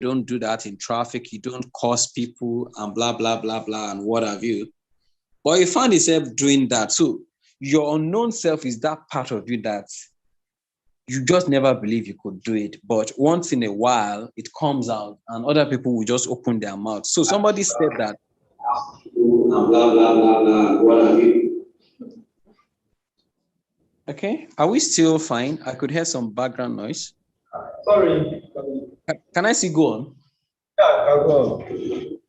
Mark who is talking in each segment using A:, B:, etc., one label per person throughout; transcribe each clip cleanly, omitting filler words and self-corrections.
A: don't do that in traffic, you don't curse people and blah, blah, blah, blah, and what have you. But you find yourself doing that. So your unknown self is that part of you that you just never believe you could do it. But once in a while, it comes out and other people will just open their mouth. So somebody said that, blah, blah, blah, blah, what have you. Okay, are we still fine? I could hear some background noise.
B: Sorry.
A: Can I see go on?
B: Yeah, I'll go on.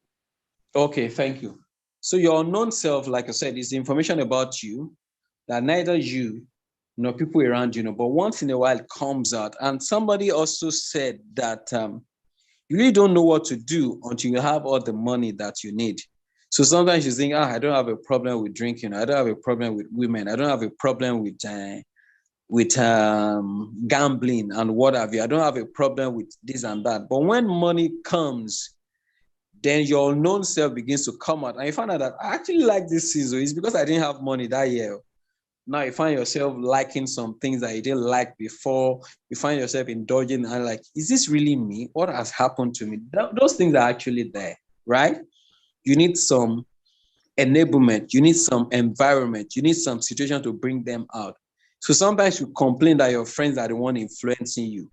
A: Okay, thank you. So your unknown self, like I said, is the information about you that neither you nor people around you know, but once in a while it comes out. And somebody also said that you really don't know what to do until you have all the money that you need. So sometimes you think, I don't have a problem with drinking. I don't have a problem with women. I don't have a problem with gambling and what have you. I don't have a problem with this and that. But when money comes, then your unknown self begins to come out. And you find out that I actually like this season. It's because I didn't have money that year. Now you find yourself liking some things that you didn't like before. You find yourself indulging and like, is this really me? What has happened to me? Those things are actually there, right? You need some enablement. You need some environment. You need some situation to bring them out. So sometimes you complain that your friends are the one influencing you.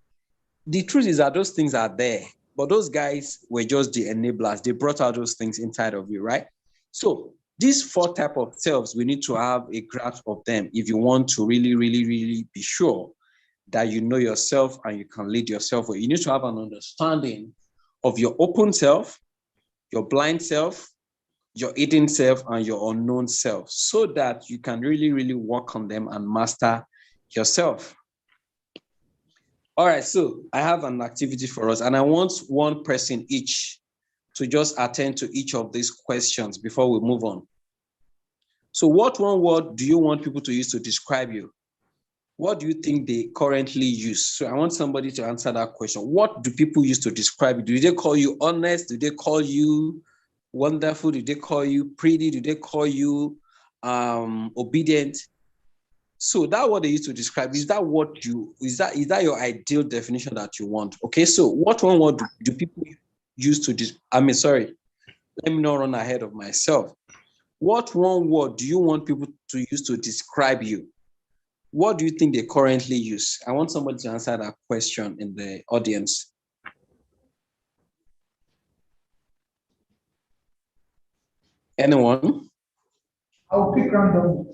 A: The truth is that those things are there, but those guys were just the enablers. They brought out those things inside of you, right? So these 4 types of selves, we need to have a grasp of them if you want to really, really, really be sure that you know yourself and you can lead yourself. You need to have an understanding of your open self, your blind self, your hidden self, and your unknown self, so that you can really, really work on them and master yourself. All right, so I have an activity for us, and I want one person each to just attend to each of these questions before we move on. So what one word do you want people to use to describe you? What do you think they currently use? So I want somebody to answer that question. What do people use to describe you? Do they call you honest? Do they call you wonderful? Do they call you pretty? Do they call you obedient? So that what they use to describe, is that that your ideal definition that you want? Okay, so what one word do people use to let me not run ahead of myself. What one word do you want people to use to describe you? What do you think they currently use? I want somebody to answer that question in the audience. Anyone?
B: I'll pick random.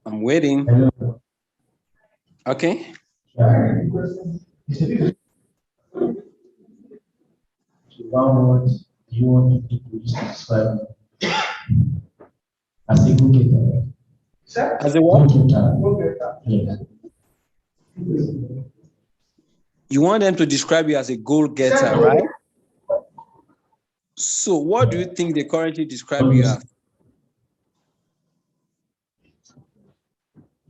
A: I'm waiting. Okay.
B: One word do you want people to describe as a good getter?
A: As a what?
B: Yeah.
A: You want them to describe you as a goal getter, right? So what do you think they currently describe you as?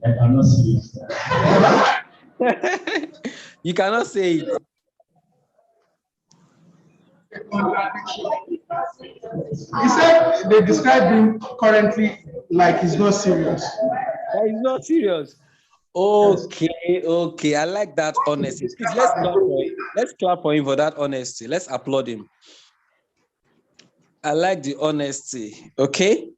B: I'm not serious.
A: You cannot say it.
C: He said they describe him currently like he's not serious.
A: He's not serious. Okay. I like that honesty. Please, let's clap for him for that honesty. Let's applaud him. I like the honesty. Okay.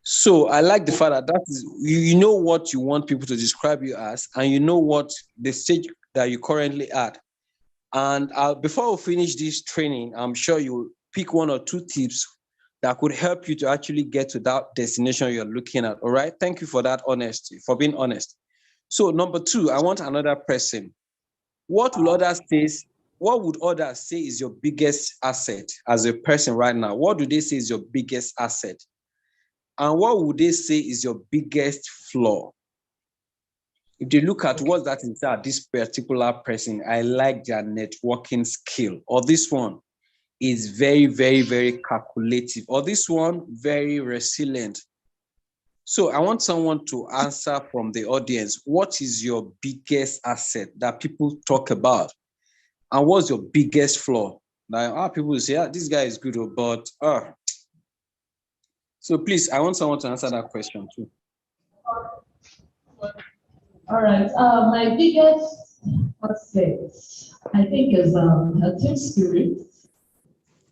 A: So I like the fact that is you know what you want people to describe you as, and you know what the stage that you currently at. And before we finish this training, I'm sure you pick 1 or 2 tips that could help you to actually get to that destination you're looking at. All right. Thank you for that honesty, for being honest. So number 2, I want another person. What would others say is your biggest asset as a person right now? What do they say is your biggest asset? And what would they say is your biggest flaw? If they look at what that is, this particular person, I like their networking skill, or this one is very, very, very calculative, or this one very resilient. So I want someone to answer from the audience. What is your biggest asset that people talk about? And what's your biggest flaw? Like, people will say, this guy is good, but so please, I want someone to answer that question too.
D: All right. My biggest asset, I think, is a team spirit.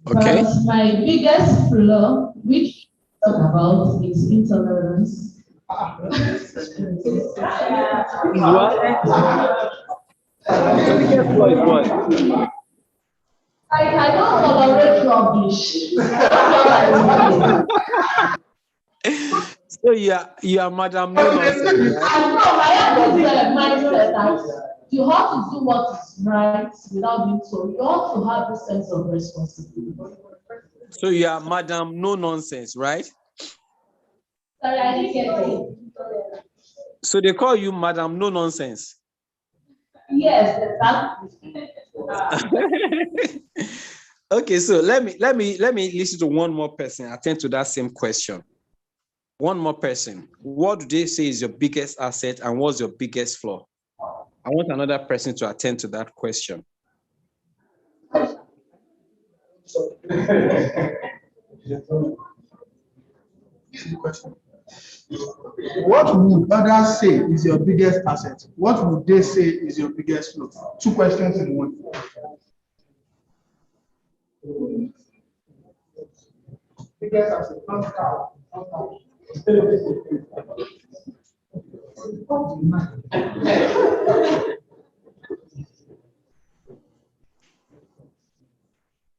A: Okay.
D: But my biggest flaw, which I talk about, is intolerance.
A: Is what? Your biggest flaw is what?
D: I don't tolerate rubbish.
A: So you are Madam No Nonsense, right?
D: I know I have this mindset that you have to do what is right without being told. You have to have this sense of responsibility.
A: So you are Madam No Nonsense, right?
D: Sorry, I didn't get it.
A: So they call you Madam No Nonsense.
D: Yes, exactly.
A: Okay, so let me listen to one more person attend to that same question. One more person. What do they say is your biggest asset and what's your biggest flaw? I want another person to attend to that question.
C: What would others say is your biggest asset? What would they say is your biggest flaw? Two questions in one. Biggest asset, not cow.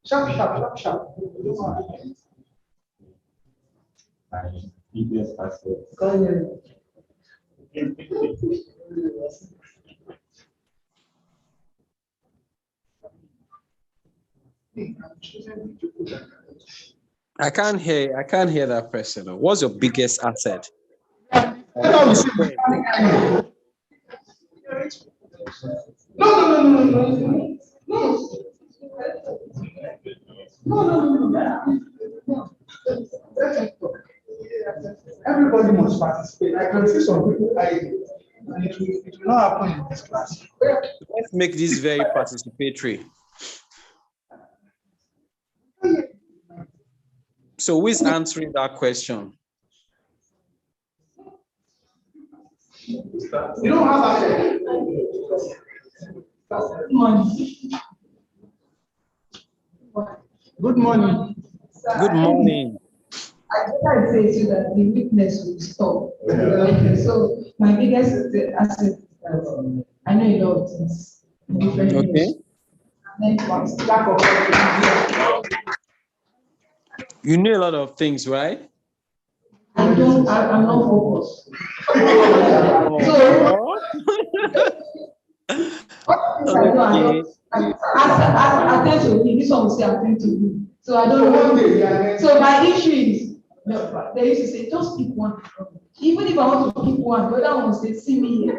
C: Sharp.
B: My biggest asset.
C: Go ahead.
A: I can't hear that person. What's your biggest asset?
C: No. Everybody must participate. I can see some people and it will not happen in this class.
A: Let's make this very participatory. So who is answering that question?
C: You don't have that. Good morning.
A: Good morning.
D: I think I'd say to you that the weakness will stop. Okay, so my biggest asset is that I know a lot of things. Different
A: Okay.
D: things. And then lack of
A: You know a lot of things, right?
D: I'm not focused.
A: Okay.
D: I tend to read. This one will say I tend to read. So I don't know. So my issue is, they used to say, just pick one. Even if I want to pick one, the other one will say, see me here.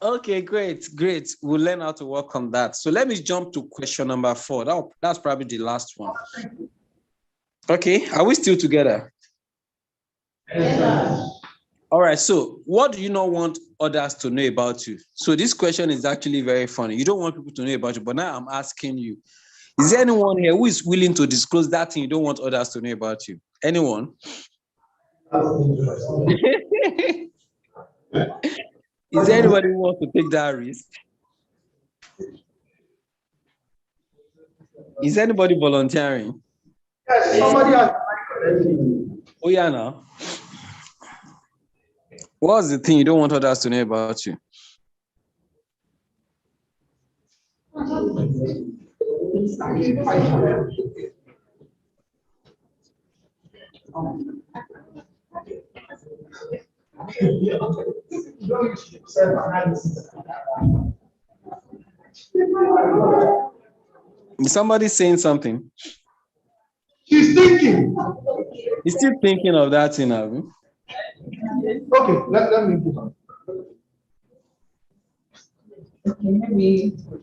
A: Okay, great. We'll learn how to work on that. So let me jump to question number 4. That's probably the last one. Okay, are we still together?
D: Yes.
A: All right, so what do you not want others to know about you? So this question is actually very funny. You don't want people to know about you, but now I'm asking you, is there anyone here who is willing to disclose that thing you don't want others to know about you? Anyone? Is there anybody who wants to take that risk? Is anybody volunteering?
C: Yes, somebody has.
A: Oh, yeah, now. What's the thing you don't want others to know about you? Is somebody saying something?
C: She's thinking.
A: He's still thinking of that thing, Abby.
C: Okay, let me do that.
D: Okay, maybe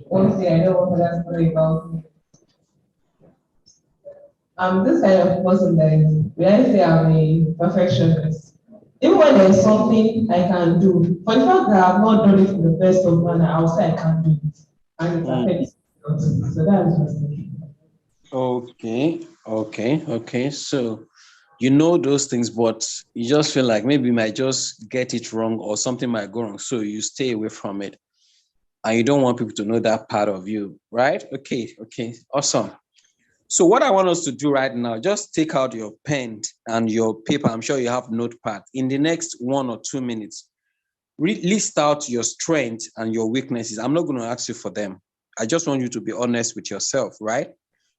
D: one thing I don't want others to know about me. I'm this kind of person that is, when I say I'm a perfectionist, Even when there's something I can do, for the fact that I've not done it in the best of manner, I'll say I can't do it. And it affects me. So that's just it.
A: Okay. So you know those things, but you just feel like maybe you might just get it wrong or something might go wrong. So you stay away from it. And you don't want people to know that part of you, right? Okay. Awesome. So what I want us to do right now, just take out your pen and your paper. I'm sure you have notepad. In the next 1 or 2 minutes, list out your strengths and your weaknesses. I'm not going to ask you for them. I just want you to be honest with yourself, right?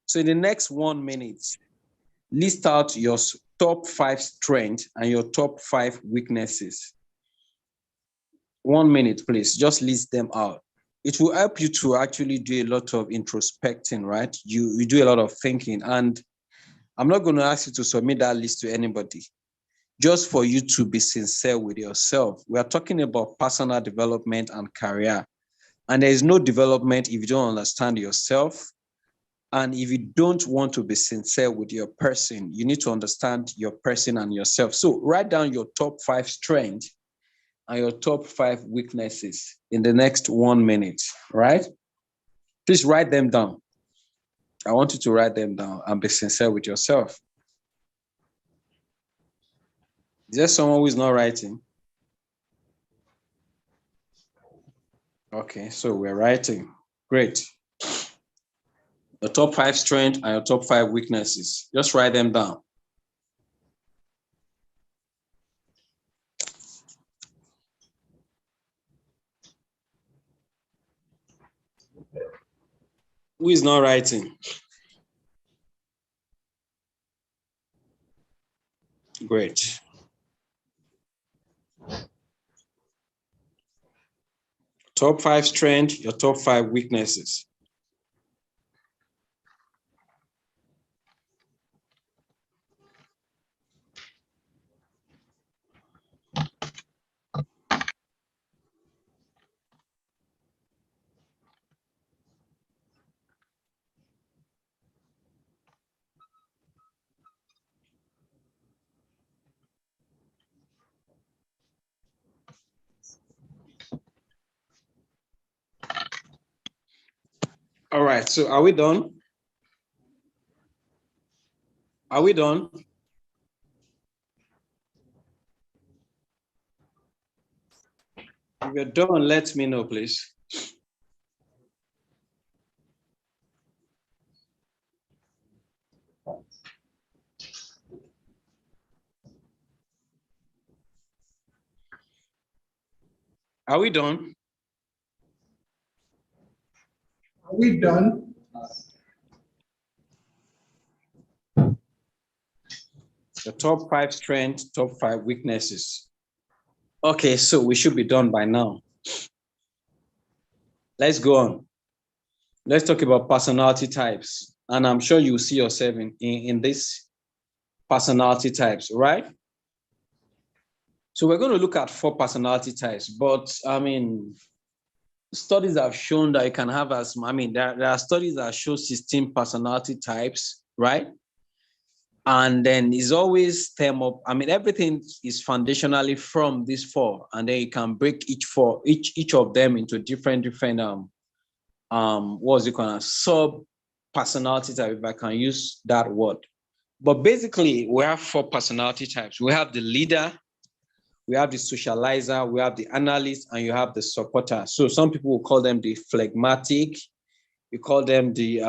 A: So in the next 1 minute, list out your top 5 strengths and your top 5 weaknesses. 1 minute, please. Just list them out. It will help you to actually do a lot of introspecting, right? You do a lot of thinking. And I'm not going to ask you to submit that list to anybody, just for you to be sincere with yourself. We are talking about personal development and career. And there is no development if you don't understand yourself. And if you don't want to be sincere with your person, you need to understand your person and yourself. So write down your top 5 strengths and your top 5 weaknesses in the next 1 minute, right? Please write them down. I want you to write them down and be sincere with yourself. Is there someone who is not writing? Okay, so we're writing. Great. Your top 5 strengths and your top 5 weaknesses. Just write them down. Who is not writing? Great. Top 5 strengths, your top 5 weaknesses. All right, so are we done? Are we done? If you're done, let me know, please. Are we done?
C: Are we done?
A: The top 5 strengths, top 5 weaknesses. Okay, so we should be done by now. Let's go on. Let's talk about personality types. And I'm sure you'll see yourself in this personality types, right? So we're going to look at 4 personality types, but I mean, studies have shown that you can have there are studies that show 16 personality types, right? And then it's always stem up. I mean, everything is foundationally from these 4, and then you can break each of them into different what's it called, sub personality type, if I can use that word. But basically, we have 4 personality types. We have the leader, we have the socializer, we have the analyst, and you have the supporter. So some people will call them the phlegmatic, we call them the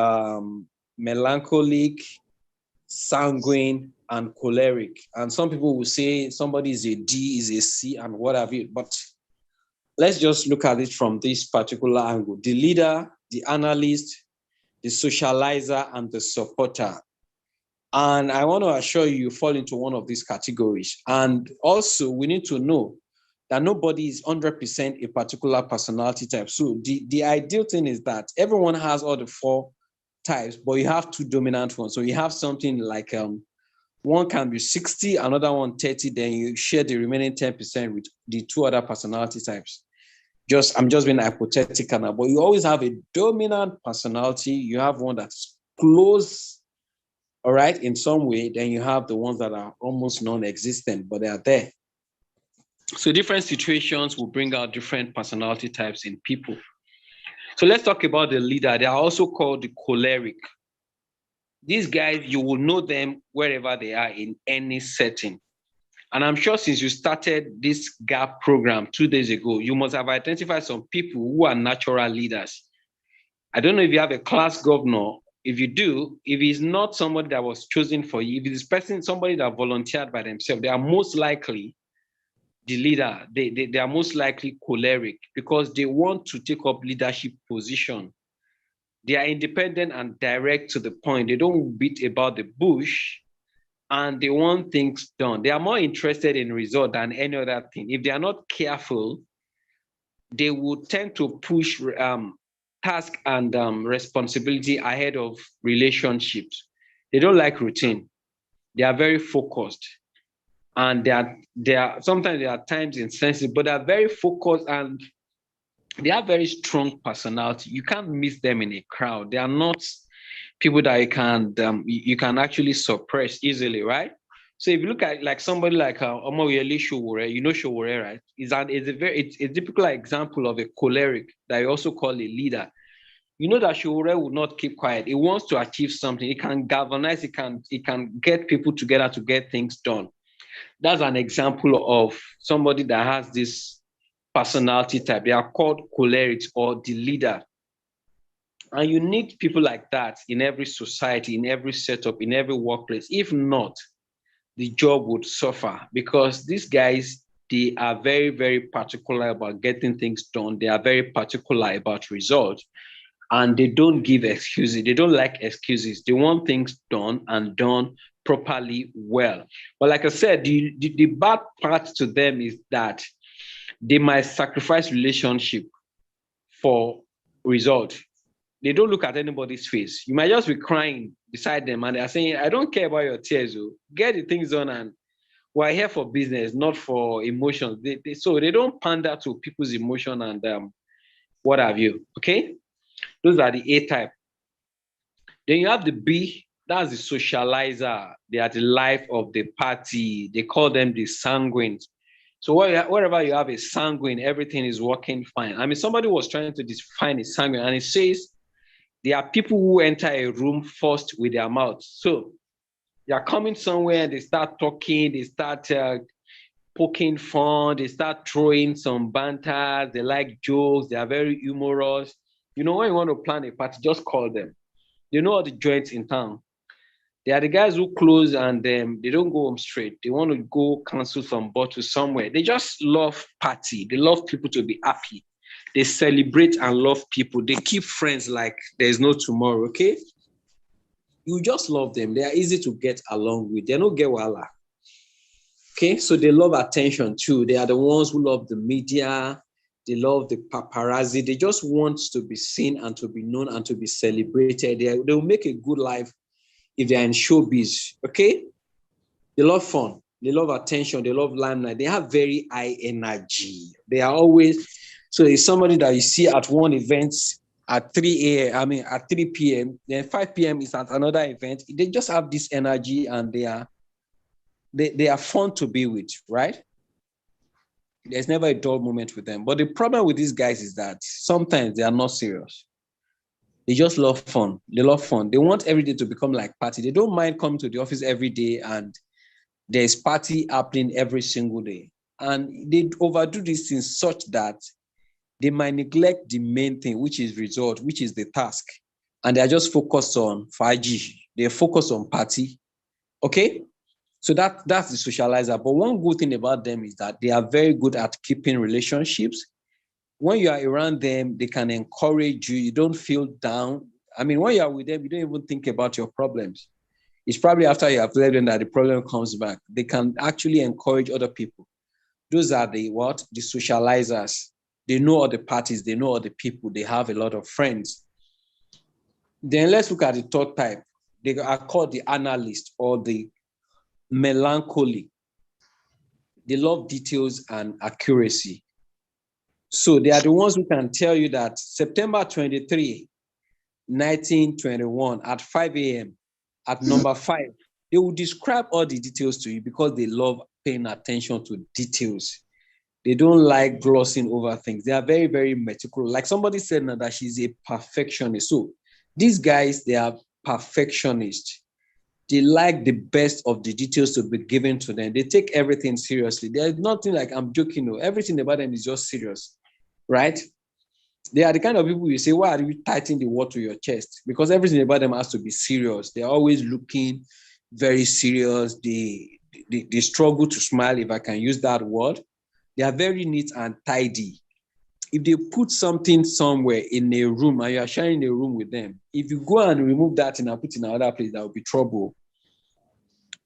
A: melancholic, sanguine, and choleric. And some people will say somebody is a D, is a C, and what have you. But let's just look at it from this particular angle. The leader, the analyst, the socializer, and the supporter. And I want to assure you fall into one of these categories. And also, we need to know that nobody is 100% a particular personality type. So the ideal thing is that everyone has all the 4 types, but you have 2 dominant ones. So you have something like one can be 60, another one 30, then you share the remaining 10% with the 2 other personality types. I'm just being hypothetical now, but you always have a dominant personality. You have one that's close, all right, in some way. Then you have the ones that are almost non-existent, but they are there. So different situations will bring out different personality types in people. So let's talk about the leader. They are also called the choleric. These guys, you will know them wherever they are in any setting. And I'm sure since you started this GAP program 2 days ago, you must have identified some people who are natural leaders. I don't know if you have a class governor. If you do, if he's not somebody that was chosen for you, if it's person, somebody that volunteered by themselves, they are most likely the leader. They are most likely choleric because they want to take up leadership position. They are independent and direct to the point. They don't beat about the bush and they want things done. They are more interested in result than any other thing. If they are not careful, they would tend to push task and responsibility ahead of relationships. They don't like routine. They are very focused. And they are sometimes they are times insensitive, but they are very focused and they have very strong personality. You can't miss them in a crowd. They are not people that you can actually suppress easily, right? So if you look at like somebody like Omoyele Showore, you know Showore, right? It's a typical example of a choleric that you also call a leader. You know that Showore will not keep quiet. He wants to achieve something. He can galvanize. He can get people together to get things done. That's an example of somebody that has this personality type. They are called cholerics or the leader. And you need people like that in every society, in every setup, in every workplace. If not, the job would suffer because these guys, they are very, very particular about getting things done. They are very particular about results and they don't give excuses. They don't like excuses. They want things done and done properly well. But like I said, the bad part to them is that they might sacrifice relationship for result. They don't look at anybody's face. You might just be crying beside them and they're saying, I don't care about your tears. Oh. Get the things done and we're here for business, not for emotions. So they don't pander to people's emotion and what have you. Okay? Those are the A type. Then you have the B, that's the socializer. They are the life of the party. They call them the sanguines. So wherever you have a sanguine, everything is working fine. I mean, somebody was trying to define a sanguine and it says, there are people who enter a room first with their mouth. So they are coming somewhere, they start talking, they start poking fun, they start throwing some banter, they like jokes, they are very humorous. You know, when you want to plan a party, just call them. They know all the joints in town. They are the guys who close and they don't go home straight. They want to go cancel some bottles somewhere. They just love party. They love people to be happy. They celebrate and love people. They keep friends like there's no tomorrow, okay? You just love them. They are easy to get along with. They don't get wala. Okay, so they love attention too. They are the ones who love the media. They love the paparazzi. They just want to be seen and to be known and to be celebrated. They will make a good life if they're in showbiz, okay? They love fun. They love attention. They love limelight. They have very high energy. They are always, so it's somebody that you see at one event at 3 a.m., I mean, at 3 p.m., then 5 p.m. is at another event. They just have this energy and they are fun to be with, right? There's never a dull moment with them. But the problem with these guys is that sometimes they are not serious. They just love fun. They love fun. They want every day to become like party. They don't mind coming to the office every day and there's party happening every single day. And they overdo these things such that they might neglect the main thing, which is result, which is the task. And they're just focused on 5G. They're focused on party. Okay? So that's the socializer. But one good thing about them is that they are very good at keeping relationships. When you are around them, they can encourage you. You don't feel down. I mean, when you are with them, you don't even think about your problems. It's probably after you have left them that the problem comes back. They can actually encourage other people. Those are the what? The socializers. They know all the parties. They know all the people. They have a lot of friends. Then let's look at the third type. They are called the analyst or the melancholy. They love details and accuracy. So they are the ones who can tell you that September 23, 1921 at 5 a.m. at number 5, they will describe all the details to you because they love paying attention to details. They don't like glossing over things. They are very, very meticulous. Like somebody said now that she's a perfectionist. So these guys, they are perfectionists. They like the best of the details to be given to them. They take everything seriously. There's nothing like I'm joking. No, everything about them is just serious, right? They are the kind of people you say, why are you tightening the word to your chest? Because everything about them has to be serious. They're always looking very serious. They struggle to smile, if I can use that word. They are very neat and tidy. If they put something somewhere in a room and you are sharing a room with them, if you go and remove that and put it in another place, that will be trouble.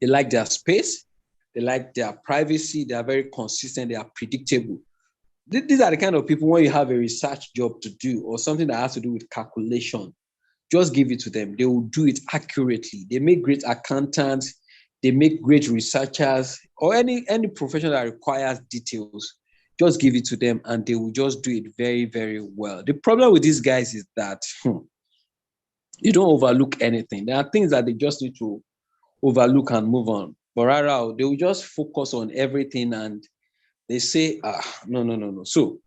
A: They like their space. They like their privacy. They are very consistent. They are predictable. These are the kind of people, when you have a research job to do or something that has to do with calculation, just give it to them. They will do it accurately. They make great accountants. They make great researchers, or any profession that requires details. Just give it to them and they will just do it very, very well. The problem with these guys is that they don't overlook anything. There are things that they just need to overlook and move on. But rather, they will just focus on everything and they say, no. So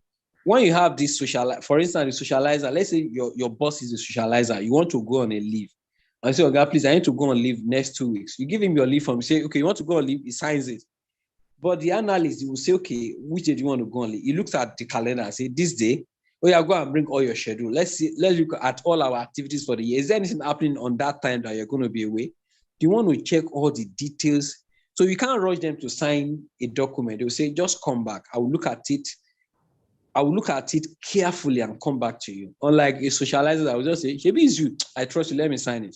A: when you have this for instance, the socializer, let's say your boss is a socializer, you want to go on a leave. And say, okay, please, I need to go on leave next 2 weeks. You give him your leave form, you say, okay, you want to go on leave, he signs it. But the analyst, he will say, okay, which day do you want to go on leave? He looks at the calendar and say, this day, oh yeah, go and bring all your schedule. Let's look at all our activities for the year. Is there anything happening on that time that you're going to be away? Do you want to check all the details? So you can't rush them to sign a document. They will say, just come back. I will look at it. I will look at it carefully and come back to you. Unlike a socializer, I will just say, maybe it's you. I trust you. Let me sign it.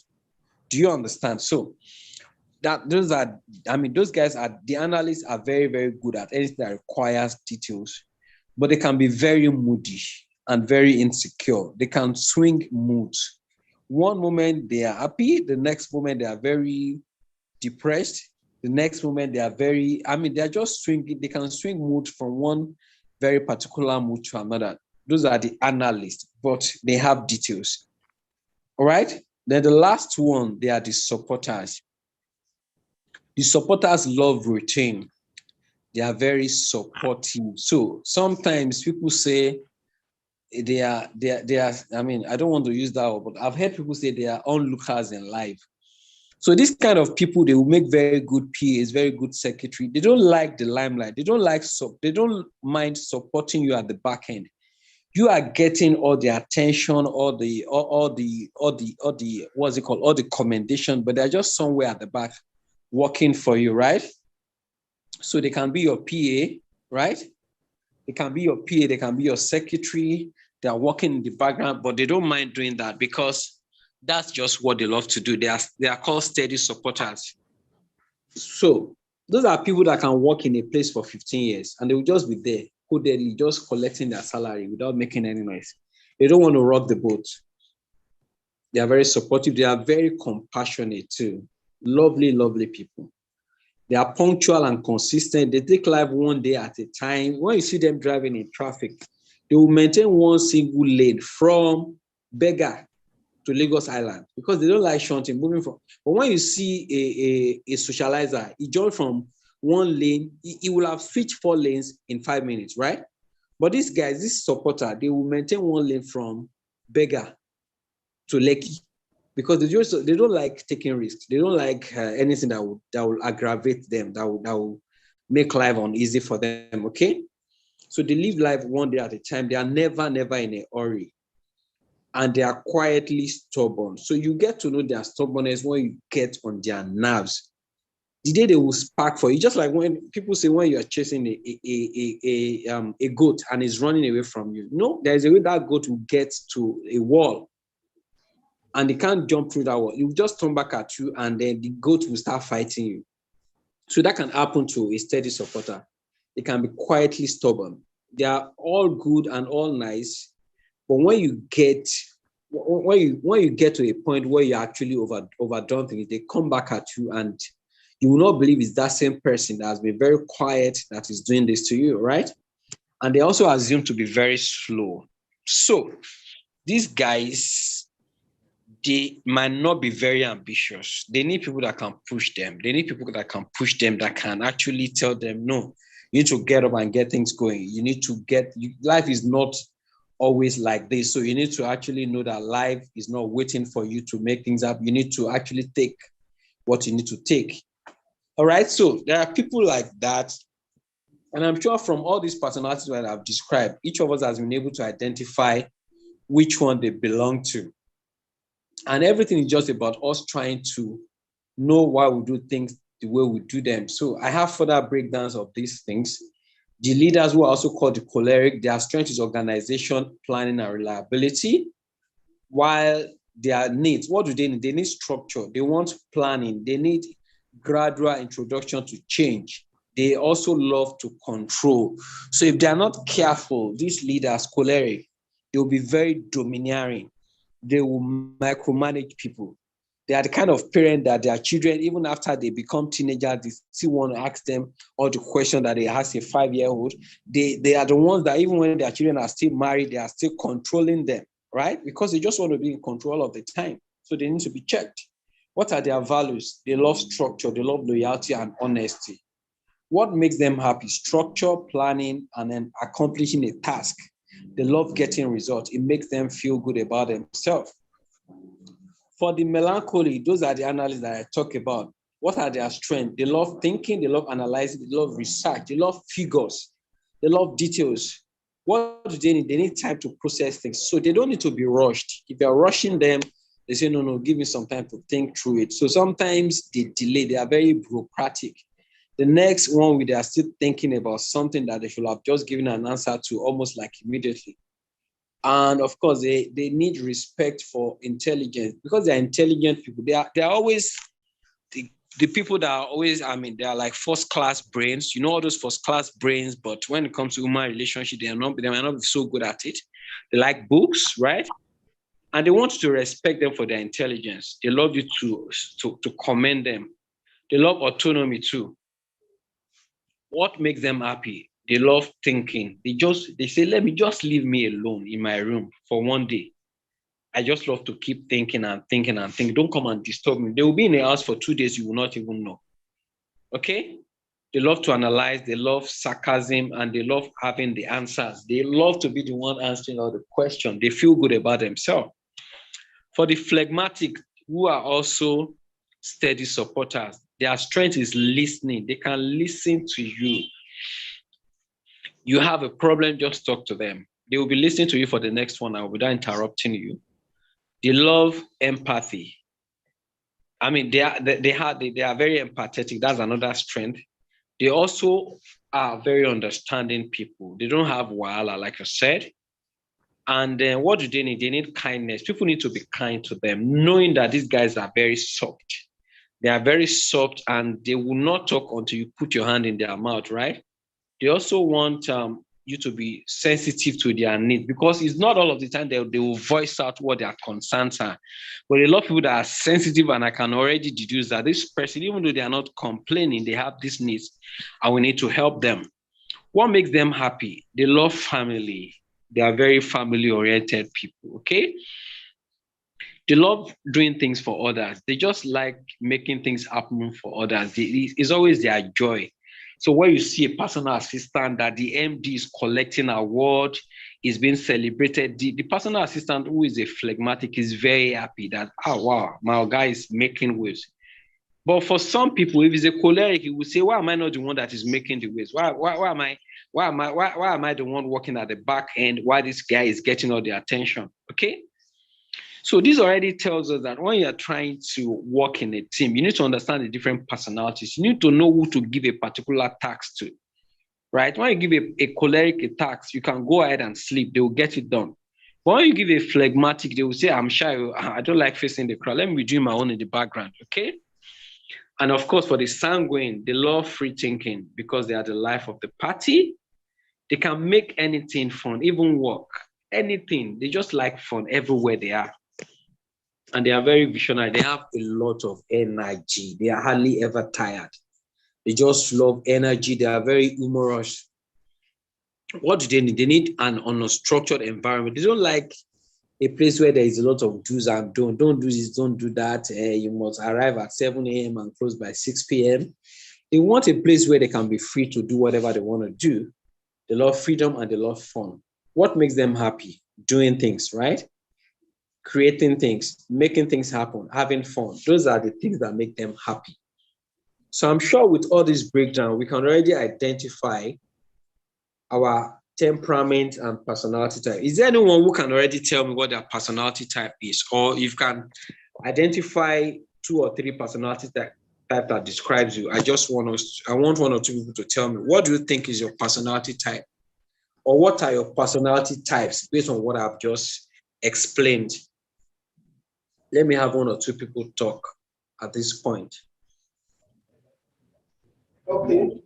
A: Do you understand? So those guys the analysts are very, very good at anything that requires details, but they can be very moody and very insecure. They can swing moods. One moment they are happy, the next moment they are very depressed. The next moment they are they're just swinging. They can swing mood from one very particular mood to another. Those are the analysts, but they have details. All right. Then the last one, they are the supporters. The supporters love routine. They are very supportive. So sometimes people say they are, I don't want to use that word, but I've heard people say they are onlookers in life. So this kind of people, they will make very good PAs, very good secretary. They don't like the limelight. They don't mind supporting you at the back end. You are getting all the attention, all the what's it called, all the commendation, but they're just somewhere at the back working for you, right? So they can be your PA, right? They can be your PA, they can be your secretary. They are working in the background, but they don't mind doing that because that's just what they love to do. They are called steady supporters. So those are people that can work in a place for 15 years and they will just be there, codedly, just collecting their salary without making any noise. They don't want to rock the boat. They are very supportive. They are very compassionate too. Lovely, lovely people. They are punctual and consistent. They take life one day at a time. When you see them driving in traffic, they will maintain one single lane from Bega to Lagos Island because they don't like shunting, moving from. But when you see a socializer, he jumped from one lane, he will have switched 4 lanes in 5 minutes, right? But these guys, this supporter, they will maintain one lane from Bega to Lekki because they don't like taking risks. They don't like anything that will aggravate them, that will make life uneasy for them, okay? So they live life one day at a time. They are never in a hurry. And they are quietly stubborn. So you get to know their stubbornness when you get on their nerves. The day they will spark for you, just like when people say when you are chasing a goat and is running away from you. No, there's a way that goat will get to a wall and they can't jump through that wall. It will just turn back at you and then the goat will start fighting you. So that can happen to a steady supporter. They can be quietly stubborn. They are all good and all nice. But when you get to a point where you actually overdone things, they come back at you and you will not believe it's that same person that has been very quiet that is doing this to you, right? And they also assume to be very slow. So these guys, they might not be very ambitious. They need people that can push them. They need people that can push them, that can actually tell them, no, You need to get up and get things going. You need to life is not always like this. So you need to actually know that life is not waiting for you to make things up. You need to actually take what you need to take. All right. So there are people like that. And I'm sure from all these personalities that I've described, each of us has been able to identify which one they belong to. And everything is just about us trying to know why we do things the way we do them. So I have further breakdowns of these things. The leaders, who are also called the choleric, their strength is organization, planning, and reliability. While their needs, what do they need? They need structure. They want planning. They need gradual introduction to change. They also love to control. So if they're not careful, these leaders, choleric, they will be very domineering. They will micromanage people. They are the kind of parent that their children, even after they become teenagers, they still want to ask them all the questions that they ask a 5-year-old. They are the ones that even when their children are still married, they are still controlling them, right? Because they just want to be in control of the time. So they need to be checked. What are their values? They love structure. They love loyalty and honesty. What makes them happy? Structure, planning, and then accomplishing a task. They love getting results. It makes them feel good about themselves. For the melancholy, those are the analysts that I talk about. What are their strengths? They love thinking, they love analyzing, they love research, they love figures, they love details. What do they need? They need time to process things. So they don't need to be rushed. If you're rushing them, they say, no, give me some time to think through it. So sometimes they delay, they are very bureaucratic. The next one, they are still thinking about something that they should have just given an answer to almost like immediately. And of course, they need respect for intelligence because they're intelligent people. They are always the people that are always, they are like first-class brains. You know, all those first-class brains, but when it comes to human relationship, they might not be so good at it. They like books, right? And they want you to respect them for their intelligence. They love you to commend them. They love autonomy too. What makes them happy? They love thinking. They say, let me just leave me alone in my room for one day. I just love to keep thinking and thinking and thinking. Don't come and disturb me. They will be in the house for 2 days. You will not even know. Okay? They love to analyze. They love sarcasm and they love having the answers. They love to be the one answering all the questions. They feel good about themselves. For the phlegmatic, who are also steady supporters, their strength is listening. They can listen to you. You have a problem, just talk to them. They will be listening to you for the next 1 hour without interrupting you. They love empathy. They are very empathetic. That's another strength. They also are very understanding people. They don't have wahala, like I said. And then what do they need? They need kindness. People need to be kind to them, knowing that these guys are very soft. They are very soft and they will not talk until you put your hand in their mouth, right? They also want you to be sensitive to their needs because it's not all of the time they will voice out what their concerns are. But a lot of people that are sensitive, and I can already deduce that this person, even though they are not complaining, they have these needs and we need to help them. What makes them happy? They love family. They are very family-oriented people, okay? They love doing things for others. They just like making things happen for others. It's always their joy. So when you see a personal assistant that the MD is collecting award, is being celebrated, the personal assistant who is a phlegmatic is very happy that, oh, wow, my guy is making waves. But for some people, if he's a choleric, he will say, why am I not the one that is making the waves? Why am I the one working at the back end? Why this guy is getting all the attention? Okay. So this already tells us that when you're trying to work in a team, you need to understand the different personalities. You need to know who to give a particular task to, right? When you give a choleric a task, you can go ahead and sleep. They will get it done. But when you give a phlegmatic, they will say, I'm shy. I don't like facing the crowd. Let me be doing my own in the background, okay? And of course, for the sanguine, they love free thinking because they are the life of the party. They can make anything fun, even work, anything. They just like fun everywhere they are. And they are very visionary. They have a lot of energy. They are hardly ever tired. They just love energy. They are very humorous. What do they need? They need an unstructured environment. They don't like a place where there is a lot of do's and don't do this, don't do that. You must arrive at 7 a.m. and close by 6 p.m. They want a place where they can be free to do whatever they want to do. They love freedom and they love fun. What makes them happy? Doing things, right? Creating things, making things happen, having fun. Those are the things that make them happy. So I'm sure with all this breakdown, we can already identify our temperament and personality type. Is there anyone who can already tell me what their personality type is? Or if you can identify 2 or 3 personality type that describes you. I want 1 or 2 people to tell me, what do you think is your personality type? Or what are your personality types based on what I've just explained? Let me have 1 or 2 people talk at this point.
C: Okay.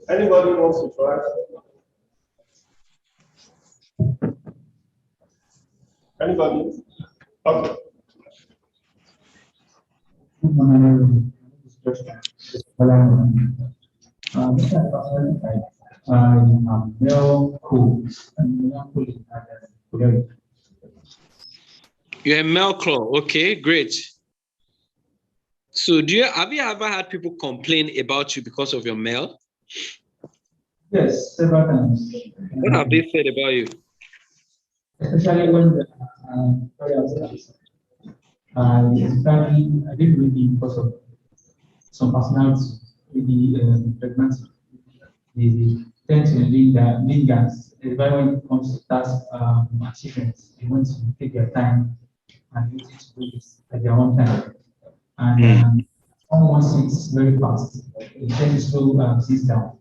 C: Anybody wants to try? Anybody? Okay.
B: I'm male cool.
A: You're a male claw. Okay, great. So have you ever had people complain about you because of your male?
B: Yes, several times.
A: What have they said about you?
B: Especially when I didn't really because of some personality, maybe pregnancy. They tend to linger, especially when it comes to task achievements. They want to take their time and use it to do it at their own time. And someone wants it very fast. They tend to slow things down.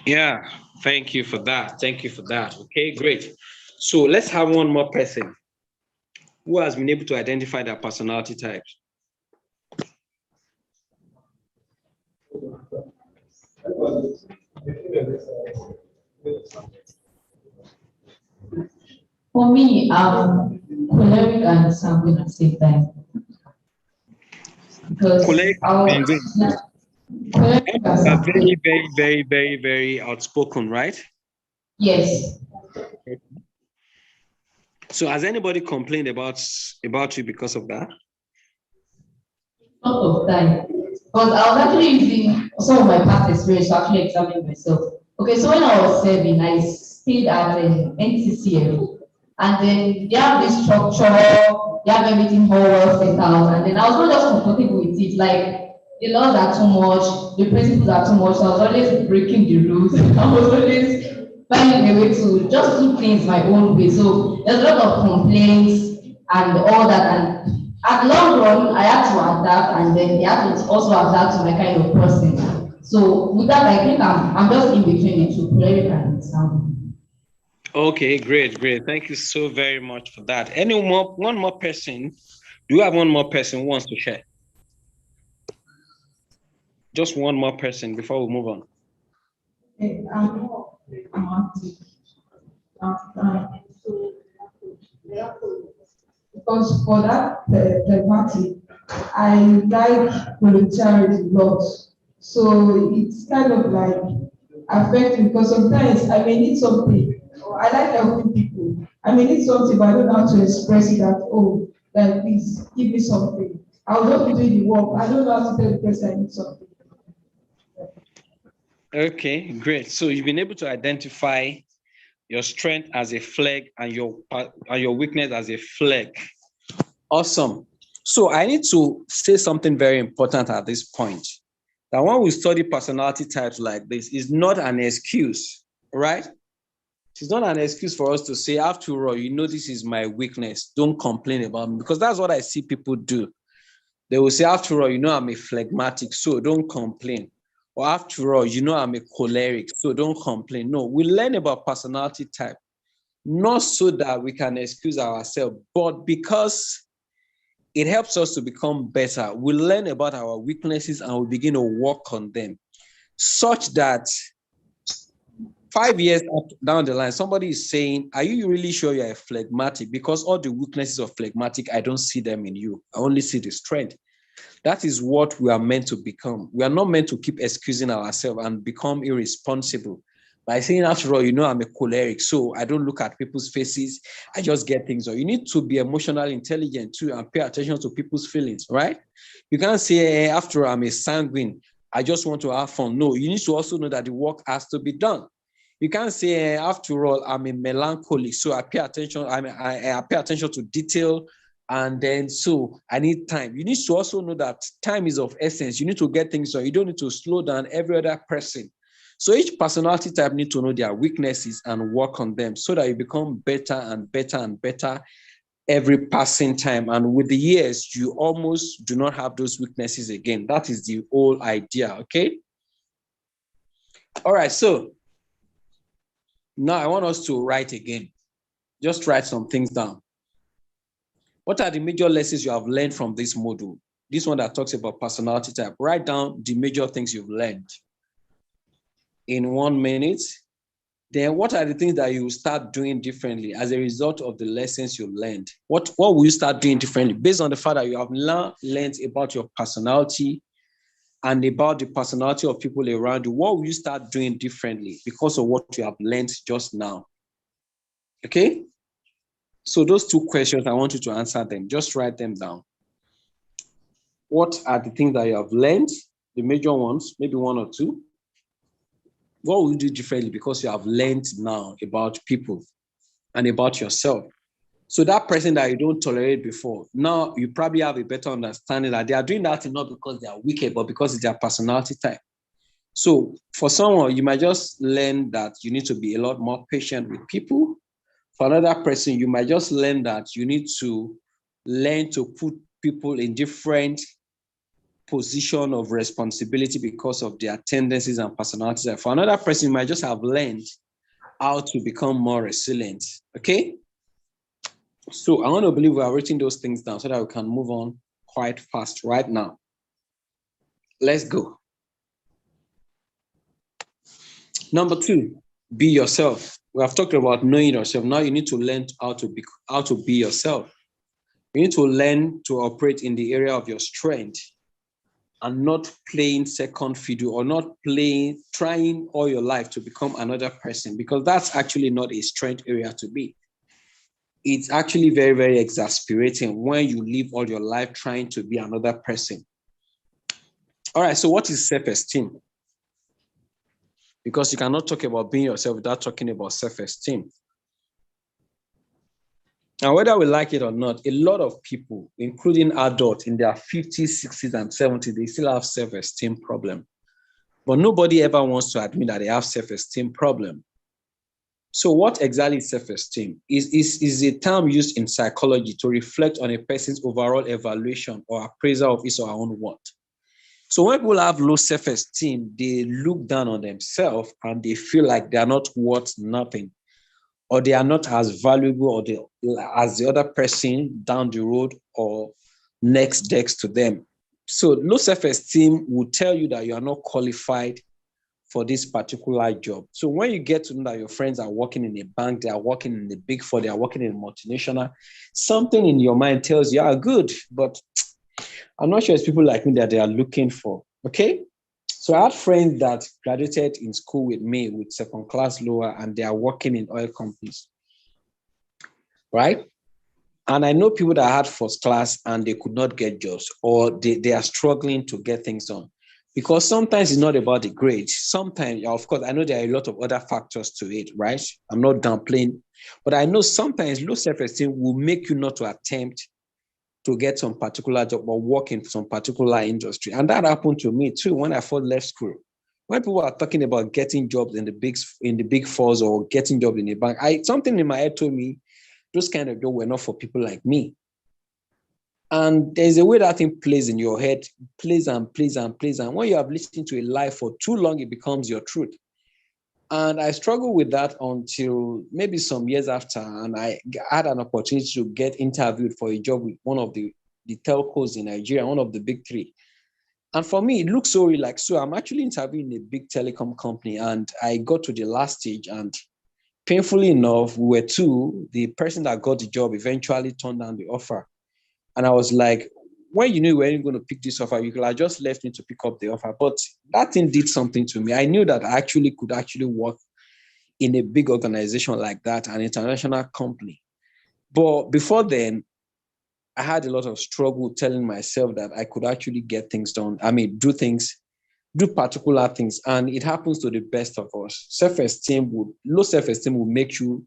A: Yeah, thank you for that. Thank you for that. Okay, great. So let's have 1 more person who has been able to identify their personality types.
D: For me, choleric and sanguine at the same time. Because
A: Choleric and sanguine.
D: choleric and sanguine.
A: Very outspoken, right?
D: Yes.
A: So has anybody complained about you because of that?
D: A lot of time. Because I was actually using some of my past experience to actually examine myself. Okay, so when I was serving, I stayed at an NCCF, and then they have this structure, they have everything all well set out, and then I was not just comfortable with it. Like the laws are too much, the principles are too much, so I was always breaking the rules. I was always finding a way to just do things my own way. So there's a lot of complaints and all that, and at long run, I had to adapt, and then they had to also adapt to my kind of person. So with that, I think I'm just in between the two, choleric and sanguine.
A: Okay, great. Thank you so very much for that. One more person? Do you have 1 more person who wants to share? Just 1 more person before we move on.
E: Because for that pragmatic, I like volunteering a lot. So it's kind of like affecting because sometimes I may need something, or I like helping people. I may need something, but I don't know how to express it at all. Like, please give me something. I'll just be doing the work. I don't know how to tell the person I need something.
A: Okay, great. So you've been able to identify your strength as a flag and your weakness as a flag. Awesome. So I need to say something very important at this point. That when we study personality types like this, is not an excuse, right? It's not an excuse for us to say, after all, this is my weakness. Don't complain about me, because that's what I see people do. They will say, after all, I'm a phlegmatic, so don't complain. Or after all, I'm a choleric, so don't complain. No, we learn about personality type, not so that we can excuse ourselves, but because it helps us to become better. We learn about our weaknesses and we begin to work on them, such that 5 years down the line, somebody is saying, are you really sure you're a phlegmatic? Because all the weaknesses of phlegmatic, I don't see them in you. I only see the strength. That is what we are meant to become. We are not meant to keep excusing ourselves and become irresponsible By saying, after all, I'm a choleric, so I don't look at people's faces. I just get things done. You need to be emotionally intelligent too and pay attention to people's feelings, right? You can't say, after all, I'm a sanguine, I just want to have fun. No, you need to also know that the work has to be done. You can't say, after all, I'm a melancholic, so I pay attention. I pay attention to detail, and then so I need time. You need to also know that time is of essence. You need to get things done. You don't need to slow down every other person. So each personality type needs to know their weaknesses and work on them so that you become better and better and better every passing time. And with the years, you almost do not have those weaknesses again. That is the whole idea, okay? All right, so now I want us to write again. Just write some things down. What are the major lessons you have learned from this module? This one that talks about personality type. Write down the major things you've learned in 1 minute. Then what are the things that you start doing differently as a result of the lessons you learned? What will you start doing differently based on the fact that you have learned about your personality and about the personality of people around you? What will you start doing differently because of what you have learned just now? Okay? So those 2 questions, I want you to answer them. Just write them down. What are the things that you have learned? The major ones, maybe 1 or 2. What will you do differently because you have learned now about people and about yourself? So that person that you don't tolerate before, now you probably have a better understanding that they are doing that not because they are wicked, but because it's their personality type. So for someone, you might just learn that you need to be a lot more patient with people. For another person, you might just learn that you need to learn to put people in different position of responsibility because of their tendencies and personalities. And for another person, you might just have learned how to become more resilient. Okay? So I want to believe we are writing those things down so that we can move on quite fast right now. Let's go. Number 2, be yourself. We have talked about knowing yourself. Now you need to learn how to be yourself. You need to learn to operate in the area of your strength and not playing second fiddle or not trying all your life to become another person, because that's actually not a strength area to be. It's actually very, very exasperating when you live all your life trying to be another person. All right, so what is self-esteem? Because you cannot talk about being yourself without talking about self-esteem. Now, whether we like it or not, a lot of people, including adults in their 50s, 60s, and 70s, they still have self-esteem problem. But nobody ever wants to admit that they have self-esteem problem. So what exactly is self-esteem? Is a term used in psychology to reflect on a person's overall evaluation or appraisal of his or her own worth. So when people have low self-esteem, they look down on themselves and they feel like they are not worth nothing, or they are not as valuable as the other person down the road or next desk to them. So low self-esteem will tell you that you are not qualified for this particular job. So when you get to know that your friends are working in a bank, they are working in the Big Four, they are working in a multinational, something in your mind tells you, good, but I'm not sure it's people like me that they are looking for, okay? So I had friends that graduated in school with me with second class lower, and they are working in oil companies, right? And I know people that had first class and they could not get jobs, or they are struggling to get things done. Because sometimes it's not about the grades. Sometimes, of course, I know there are a lot of other factors to it, right? I'm not downplaying, but I know sometimes low self-esteem will make you not to attempt to get some particular job or work in some particular industry. And that happened to me too when I first left school. When people are talking about getting jobs in the big fours or getting jobs in a bank, something in my head told me those kind of jobs were not for people like me. And there's a way that thing plays in your head, plays and plays and plays. And when you have listened to a lie for too long, it becomes your truth. And I struggled with that until maybe some years after, and I had an opportunity to get interviewed for a job with one of the telcos in Nigeria, one of the big 3. And for me, it looked so relaxed. So I'm actually interviewing a big telecom company, and I got to the last stage, and painfully enough, we were 2. The person that got the job eventually turned down the offer. And I was like, when you knew you weren't going to pick this offer, you could have just left me to pick up the offer. But that thing did something to me. I knew that I could actually work in a big organization like that, an international company. But before then, I had a lot of struggle telling myself that I could actually get things done. I mean, do particular things. And it happens to the best of us. Low self-esteem will make you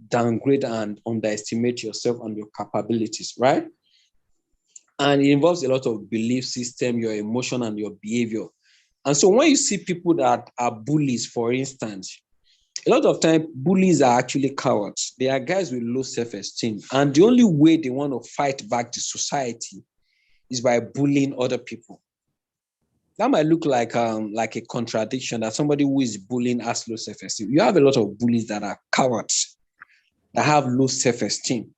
A: downgrade and underestimate yourself and your capabilities, right? And it involves a lot of belief system, your emotion, and your behavior. And so when you see people that are bullies, for instance, a lot of time bullies are actually cowards. They are guys with low self-esteem. And the only way they want to fight back the society is by bullying other people. That might look like a contradiction, that somebody who is bullying has low self-esteem. You have a lot of bullies that are cowards, that have low self-esteem.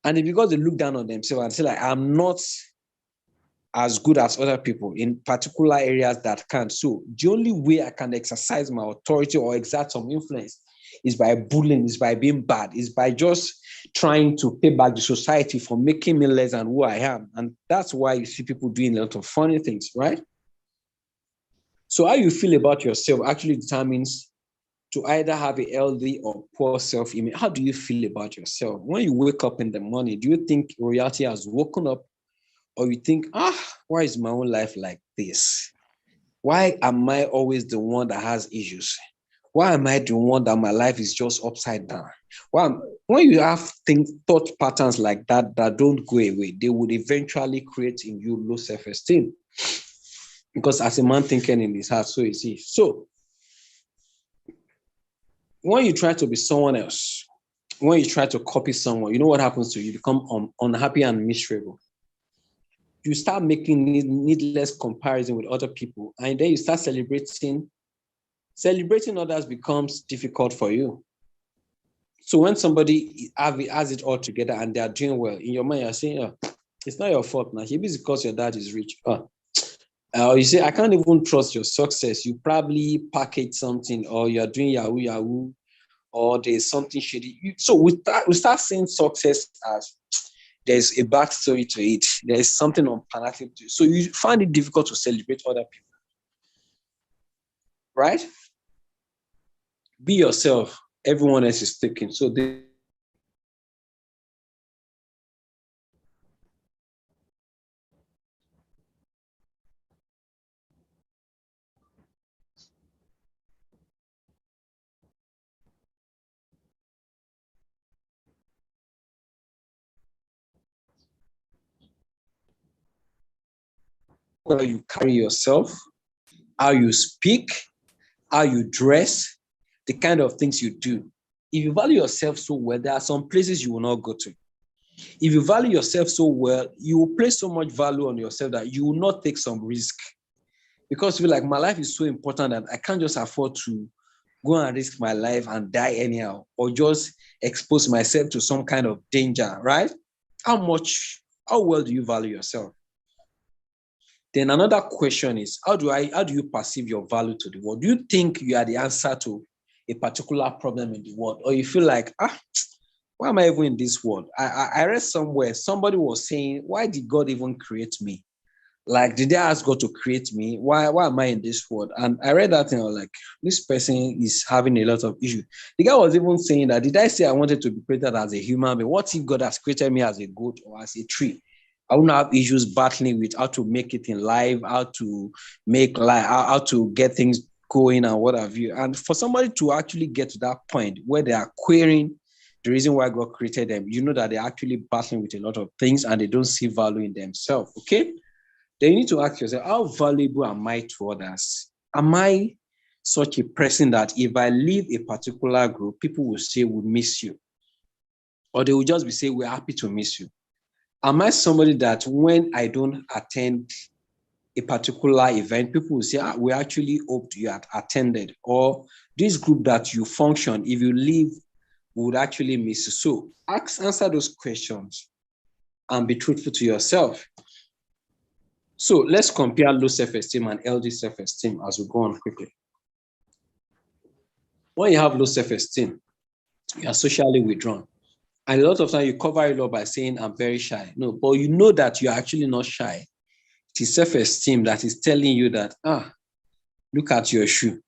A: And it's because they look down on themselves and say, like, I'm not as good as other people in particular areas that can't. So the only way I can exercise my authority or exert some influence is by bullying, is by being bad, is by just trying to pay back the society for making me less than who I am. And that's why you see people doing a lot of funny things, right? So how you feel about yourself actually determines to either have a healthy or poor self-image. How do you feel about yourself? When you wake up in the morning, do you think reality has woken up? Or you think, why is my own life like this? Why am I always the one that has issues? Why am I the one that my life is just upside down? When you have thought patterns like that that don't go away, they would eventually create in you low self-esteem. Because as a man thinking in his heart, so is he. So when you try to be someone else, when you try to copy someone, you know what happens to you? You become unhappy and miserable. You start making needless comparison with other people, and then you start celebrating others becomes difficult for you. So when somebody has it all together and they are doing well, in your mind, you're saying, it's not your fault now. Maybe it's because your dad is rich. You say, I can't even trust your success. You probably package something, or you're doing Yahoo, or there's something shady. So we start seeing success as there's a backstory to it. There's something unpanatic to it. So you find it difficult to celebrate other people, right? Be yourself. Everyone else is taken. So how you carry yourself, how you speak, how you dress, the kind of things you do. If you value yourself so well, there are some places you will not go to. If you value yourself so well, you will place so much value on yourself that you will not take some risk. Because you feel like my life is so important that I can't just afford to go and risk my life and die anyhow, or just expose myself to some kind of danger, right? How well do you value yourself? Then another question is, how do you perceive your value to the world? Do you think you are the answer to a particular problem in the world? Or you feel like, why am I even in this world? I read somewhere, somebody was saying, why did God even create me? Like, did I ask God to create me? Why am I in this world? And I read that and I was like, this person is having a lot of issues. The guy was even saying that, did I say I wanted to be created as a human being? What if God has created me as a goat or as a tree? I wouldn't have issues battling with how to make it in life, how to make life, how to get things going and what have you. And for somebody to actually get to that point where they are querying the reason why God created them, you know that they're actually battling with a lot of things and they don't see value in themselves, okay? Then you need to ask yourself, how valuable am I to others? Am I such a person that if I leave a particular group, people will say we miss you? Or they will just be saying, we're happy to miss you. Am I somebody that when I don't attend a particular event, people will say, we actually hoped you had attended, or this group that you function, if you leave, we would actually miss you. So answer those questions and be truthful to yourself. So let's compare low self-esteem and healthy self-esteem as we go on quickly. When you have low self-esteem, you are socially withdrawn. And a lot of times you cover it up by saying, I'm very shy. No, but you know that you're actually not shy. It is self-esteem that is telling you that, look at your shoe.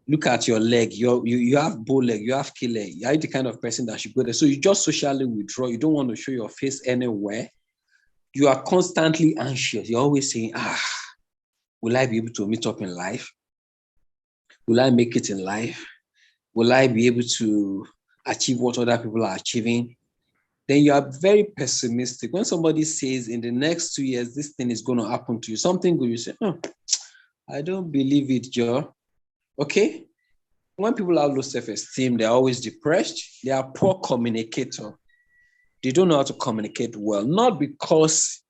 A: Look at your leg. You have bow leg, you have key leg. You're the kind of person that should go there. So you just socially withdraw. You don't want to show your face anywhere. You are constantly anxious. You're always saying, will I be able to meet up in life? Will I make it in life? Will I be able to achieve what other people are achieving? Then you are very pessimistic. When somebody says in the next 2 years, this thing is going to happen to you, something good, you say, I don't believe it, Joe. Okay? When people have low self-esteem, they're always depressed. They are poor communicator. They don't know how to communicate well, not because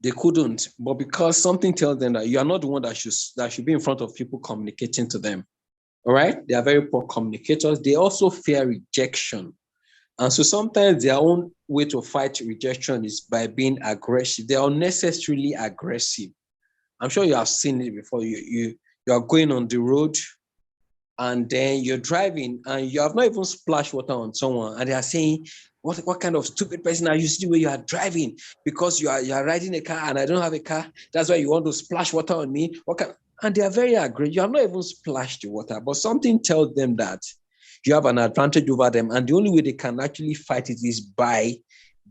A: they couldn't, but because something tells them that you are not the one that should be in front of people communicating to them. All right? They are very poor communicators. They also fear rejection. And so sometimes their own way to fight rejection is by being aggressive. They are unnecessarily aggressive. I'm sure you have seen it before. You are going on the road and then you're driving and you have not even splashed water on someone and they are saying, what kind of stupid person are you the way you are driving? Because you are riding a car and I don't have a car. That's why you want to splash water on me. And they are very aggressive. You have not even splashed the water, but something tells them that you have an advantage over them. And the only way they can actually fight it is by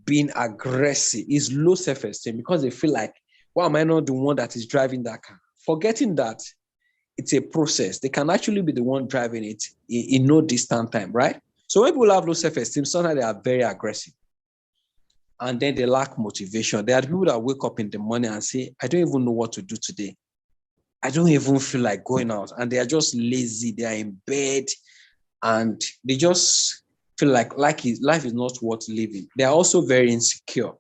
A: being aggressive. Is low self-esteem because they feel like, why am I not the one that is driving that car? Forgetting that it's a process. They can actually be the one driving it in no distant time, right? So when people have low self-esteem, sometimes they are very aggressive. And then they lack motivation. There are people that wake up in the morning and say, I don't even know what to do today. I don't even feel like going out. And they are just lazy. They are in bed. And they just feel like life is not worth living. They are also very insecure.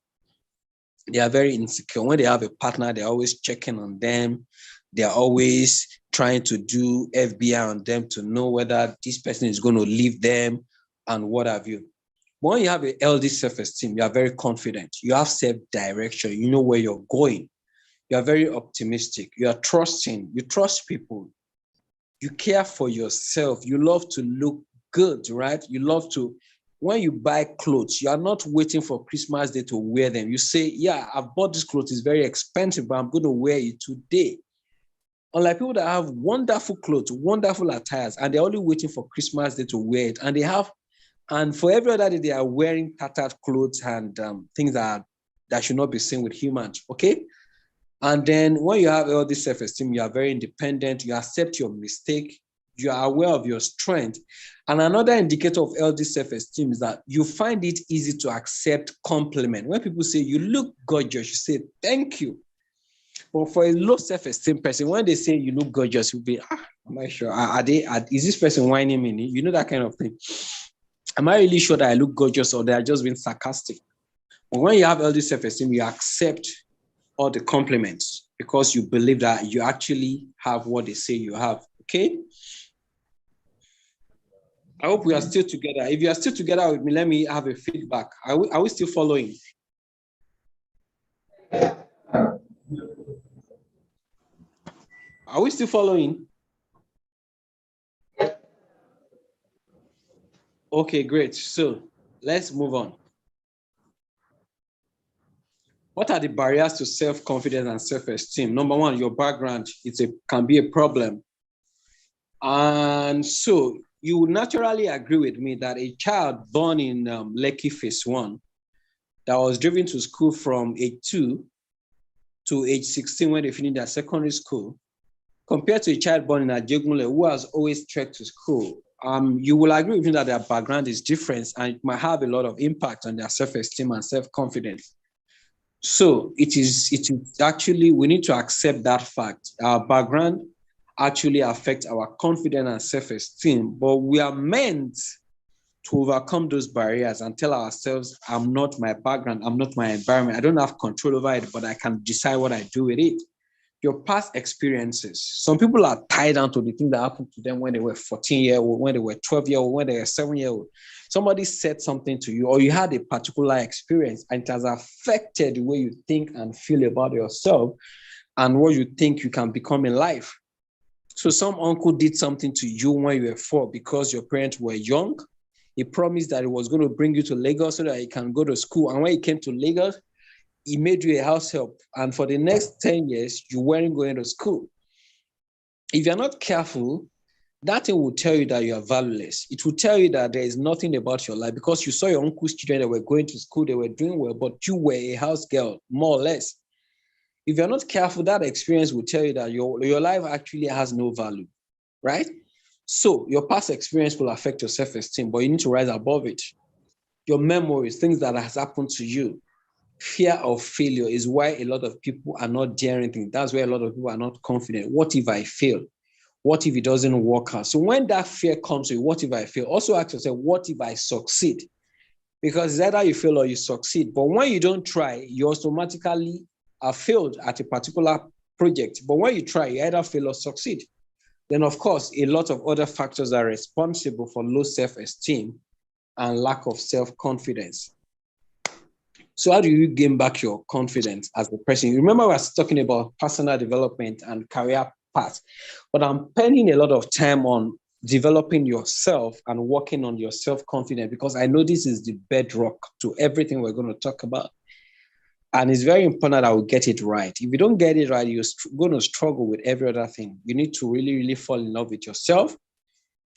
A: They are very insecure. When they have a partner, they're always checking on them. They're always trying to do FBI on them to know whether this person is going to leave them and what have you. But when you have a healthy self-esteem, you are very confident. You have self-direction. You know where you're going. You are very optimistic. You are trusting. You trust people. You care for yourself. You love to look good, right? You love to, when you buy clothes, you are not waiting for Christmas Day to wear them. You say, yeah, I've bought this clothes. It's very expensive, but I'm going to wear it today. Unlike people that have wonderful clothes, wonderful attires, and they're only waiting for Christmas Day to wear it. And for every other day, they are wearing tattered clothes and things that should not be seen with humans, okay? And then when you have all this self-esteem, you are very independent, you accept your mistake, you are aware of your strength. And another indicator of healthy self-esteem is that you find it easy to accept compliment. When people say, you look gorgeous, you say, thank you. But for a low self-esteem person, when they say you look gorgeous, you'll be, am I sure? Is this person whining me? You know, that kind of thing. Am I really sure that I look gorgeous or they are just being sarcastic? But when you have healthy self-esteem, you accept all the compliments because you believe that you actually have what they say you have, okay? I hope we are still together. If you are still together with me, let me have a feedback. Are we still following? Are we still following? Okay, great. So let's move on. What are the barriers to self-confidence and self-esteem? Number one, your background can be a problem. And so you would naturally agree with me that a child born in Lekki Phase 1 that was driven to school from age 2 to age 16 when they finished their secondary school, compared to a child born in Ajegunle who has always trekked to school, you will agree with me that their background is different and it might have a lot of impact on their self-esteem and self-confidence. So it is actually, we need to accept that fact. Our background actually affects our confidence and self-esteem, but we are meant to overcome those barriers and tell ourselves, I'm not my background, I'm not my environment, I don't have control over it, but I can decide what I do with it. Your past experiences. Some people are tied down to the thing that happened to them when they were 14-year-old, when they were 12-year-old, when they were 7-year-old. Somebody said something to you, or you had a particular experience, and it has affected the way you think and feel about yourself and what you think you can become in life. So some uncle did something to you when you were 4 because your parents were young. He promised that he was going to bring you to Lagos so that you can go to school. And when he came to Lagos, he made you a house help. And for the next 10 years, you weren't going to school. If you're not careful, that thing will tell you that you are valueless. It will tell you that there is nothing about your life because you saw your uncle's children that were going to school, they were doing well, but you were a house girl, more or less. If you're not careful, that experience will tell you that your life actually has no value, right? So your past experience will affect your self-esteem, but you need to rise above it. Your memories, things that has happened to you, fear of failure is why a lot of people are not daring anything. That's why a lot of people are not confident. What if I fail? What if it doesn't work out? So when that fear comes to you, what if I fail? Also ask yourself, what if I succeed? Because it's either you fail or you succeed. But when you don't try, you automatically are failed at a particular project. But when you try, you either fail or succeed. Then, of course, a lot of other factors are responsible for low self-esteem and lack of self-confidence. So how do you gain back your confidence as a person? Remember, I was talking about personal development and career path, but I'm spending a lot of time on developing yourself and working on your self-confidence because I know this is the bedrock to everything we're going to talk about. And it's very important that we get it right. If you don't get it right, you're going to struggle with every other thing. You need to really, really fall in love with yourself.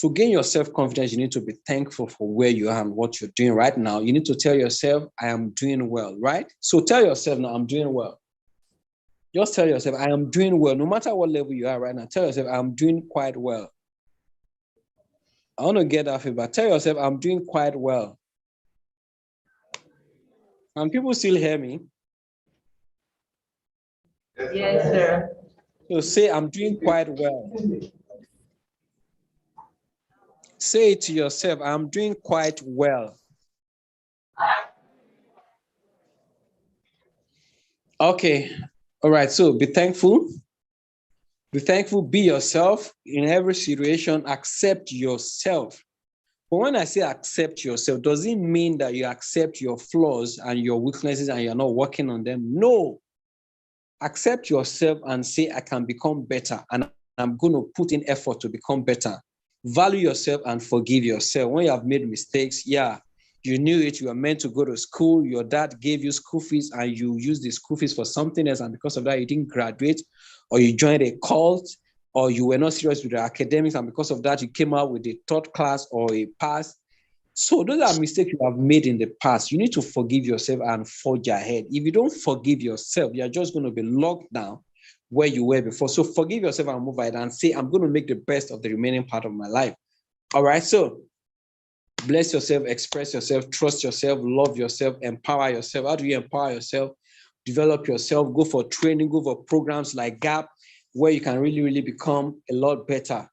A: To gain your self-confidence, you need to be thankful for where you are and what you're doing right now. You need to tell yourself, I am doing well, right? So tell yourself now, I'm doing well. Just tell yourself, I am doing well. No matter what level you are right now, tell yourself, I'm doing quite well. I want to get that feedback. Tell yourself, I'm doing quite well. And people still hear me?
E: Yes, sir.
A: So say, I'm doing quite well. Say it to yourself, I'm doing quite well. Okay. All right. So be thankful. Be thankful. Be yourself in every situation. Accept yourself. But when I say accept yourself, does it mean that you accept your flaws and your weaknesses and you're not working on them? No. Accept yourself and say, I can become better and I'm going to put in effort to become better. Value yourself and forgive yourself. When you have made mistakes, yeah, you knew it, you were meant to go to school, your dad gave you school fees and you used the school fees for something else, and because of that, you didn't graduate, or you joined a cult, or you were not serious with your academics, and because of that, you came out with a third class or a pass. So those are mistakes you have made in the past. You need to forgive yourself and forge ahead. If you don't forgive yourself, you're just going to be locked down where you were before. So forgive yourself and move ahead and say, I'm going to make the best of the remaining part of my life. All right. So bless yourself, express yourself, trust yourself, love yourself, empower yourself. How do you empower yourself? Develop yourself, go for training, go for programs like GAP, where you can really, really become a lot better.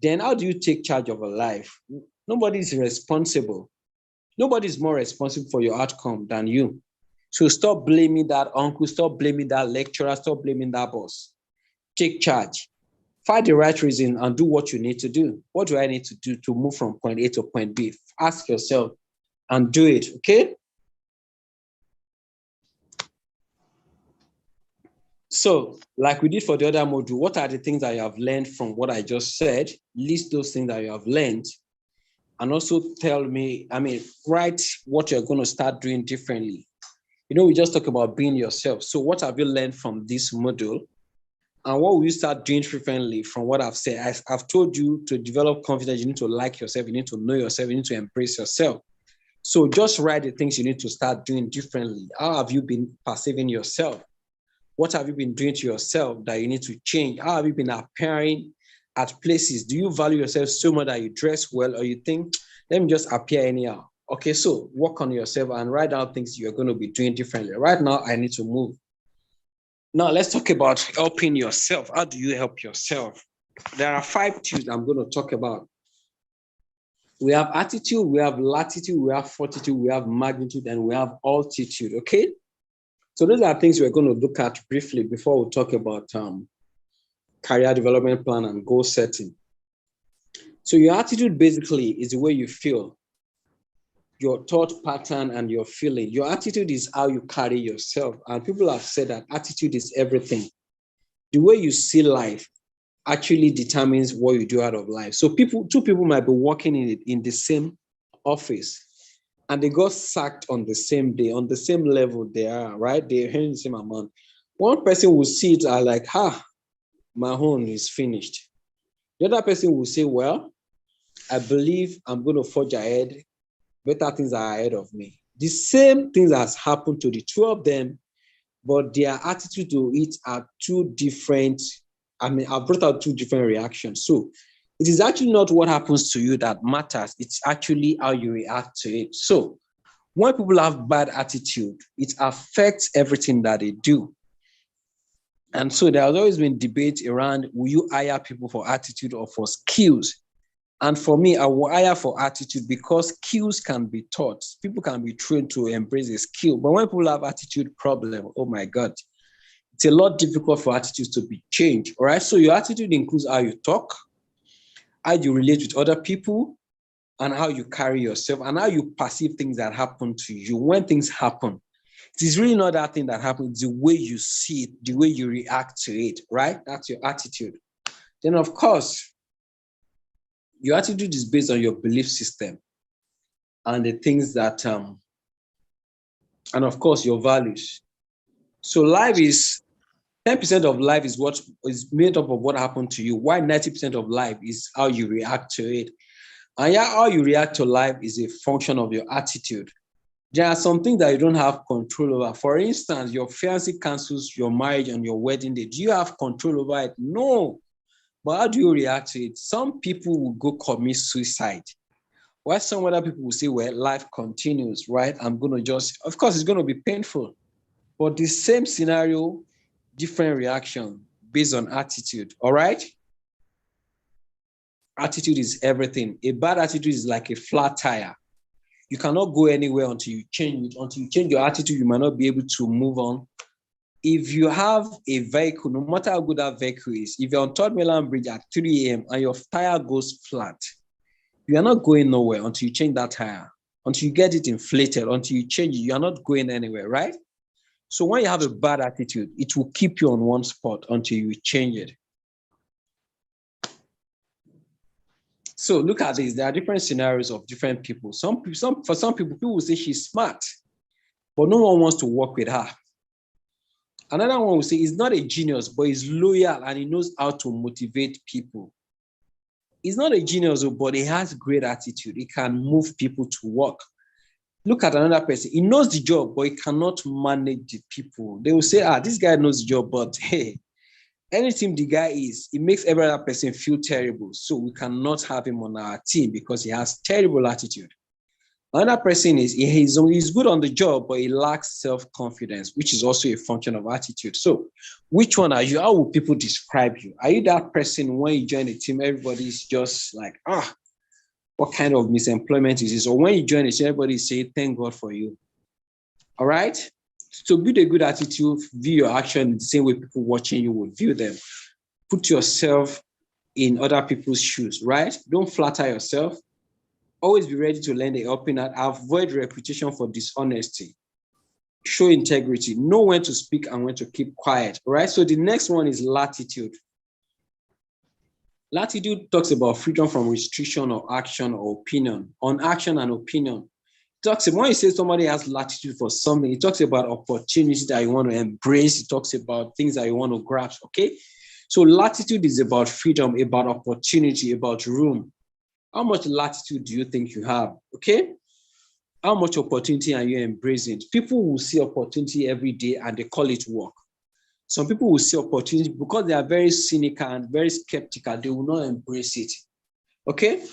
A: Then how do you take charge of a life? Nobody is responsible. Nobody is more responsible for your outcome than you. So stop blaming that uncle, stop blaming that lecturer, stop blaming that boss. Take charge. Find the right reason and do what you need to do. What do I need to do to move from point A to point B? Ask yourself and do it, okay? So, like we did for the other module, what are the things that you have learned from what I just said? List those things that you have learned. And also tell me, write what you're going to start doing differently. You know, we just talk about being yourself. So what have you learned from this module? And what will you start doing differently from what I've said? I've told you to develop confidence. You need to like yourself. You need to know yourself. You need to embrace yourself. So just write the things you need to start doing differently. How have you been perceiving yourself? What have you been doing to yourself that you need to change? How have you been appearing at places? Do you value yourself so much that you dress well, or you think, let me just appear anyhow? Okay, so work on yourself and write down things you're going to be doing differently. Right now, I need to move. Now, let's talk about helping yourself. How do you help yourself? There are 5 T's I'm going to talk about. We have attitude, we have latitude, we have fortitude, we have magnitude, and we have altitude, okay? So those are things we're going to look at briefly before we talk about career development plan and goal setting. So your attitude basically is the way you feel, your thought pattern and your feeling. Your attitude is how you carry yourself. And people have said that attitude is everything. The way you see life actually determines what you do out of life. So two people might be working in the same office and they got sacked on the same day, on the same level they are, right? They're earning the same amount. One person will see it like, my own is finished. The other person will say, well, I believe I'm going to forge ahead. Better things are ahead of me. The same things has happened to the two of them, but their attitude to it are two different. I've brought out two different reactions. So it is actually not what happens to you that matters. It's actually how you react to it. So when people have bad attitude, it affects everything that they do. And so there has always been debate around, will you hire people for attitude or for skills? And for me, I will hire for attitude because skills can be taught. People can be trained to embrace a skill. But when people have attitude problem, oh my God, it's a lot difficult for attitudes to be changed. All right. So your attitude includes how you talk, how you relate with other people, and how you carry yourself, and how you perceive things that happen to you. When things happen, it is really not that thing that happens, it's the way you see it, the way you react to it, right? That's your attitude. Then, of course, your attitude is based on your belief system and the things that, and of course, your values. So life is 10% of life is what is made up of what happened to you. Why 90% of life is how you react to it. And yeah, how you react to life is a function of your attitude. There are some things that you don't have control over. For instance, your fiancé cancels your marriage on your wedding day. Do you have control over it? No. But how do you react to it? Some people will go commit suicide. While some other people will say, well, life continues, right? I'm going to just, of course, it's going to be painful. But the same scenario, different reaction based on attitude, all right? Attitude is everything. A bad attitude is like a flat tire. You cannot go anywhere until you change it. Until you change your attitude, you might not be able to move on. If you have a vehicle, no matter how good that vehicle is, if you're on Third Mainland Bridge at 3 a.m. and your tire goes flat, you are not going nowhere until you change that tire. Until you get it inflated, until you change it, you are not going anywhere, right? So when you have a bad attitude, it will keep you on one spot until you change it. So look at this. There are different scenarios of different people. For some people will say she's smart, but no one wants to work with her. Another one will say he's not a genius, but he's loyal and he knows how to motivate people. He's not a genius, but he has great attitude. He can move people to work. Look at another person. He knows the job, but he cannot manage the people. They will say, this guy knows the job, but hey, anything the guy is, it makes every other person feel terrible. So we cannot have him on our team because he has terrible attitude. Another person is, he's good on the job, but he lacks self-confidence, which is also a function of attitude. So which one are you? How will people describe you? Are you that person when you join a team, everybody's just like, what kind of misemployment is this? Or when you join a team, everybody say, thank God for you. All right? So build a good attitude, view your action the same way people watching you will view them. Put yourself in other people's shoes, right? Don't flatter yourself. Always be ready to lend a helping hand. Avoid reputation for dishonesty. Show integrity. Know when to speak and when to keep quiet, all right? So the next one is latitude. Latitude talks about freedom from restriction or action or opinion. On action and opinion. Talks about, when you say somebody has latitude for something, it talks about opportunities that you want to embrace. It talks about things that you want to grasp, okay? So latitude is about freedom, about opportunity, about room. How much latitude do you think you have, okay? How much opportunity are you embracing? People will see opportunity every day and they call it work. Some people will see opportunity because they are very cynical and very skeptical. They will not embrace it, okay?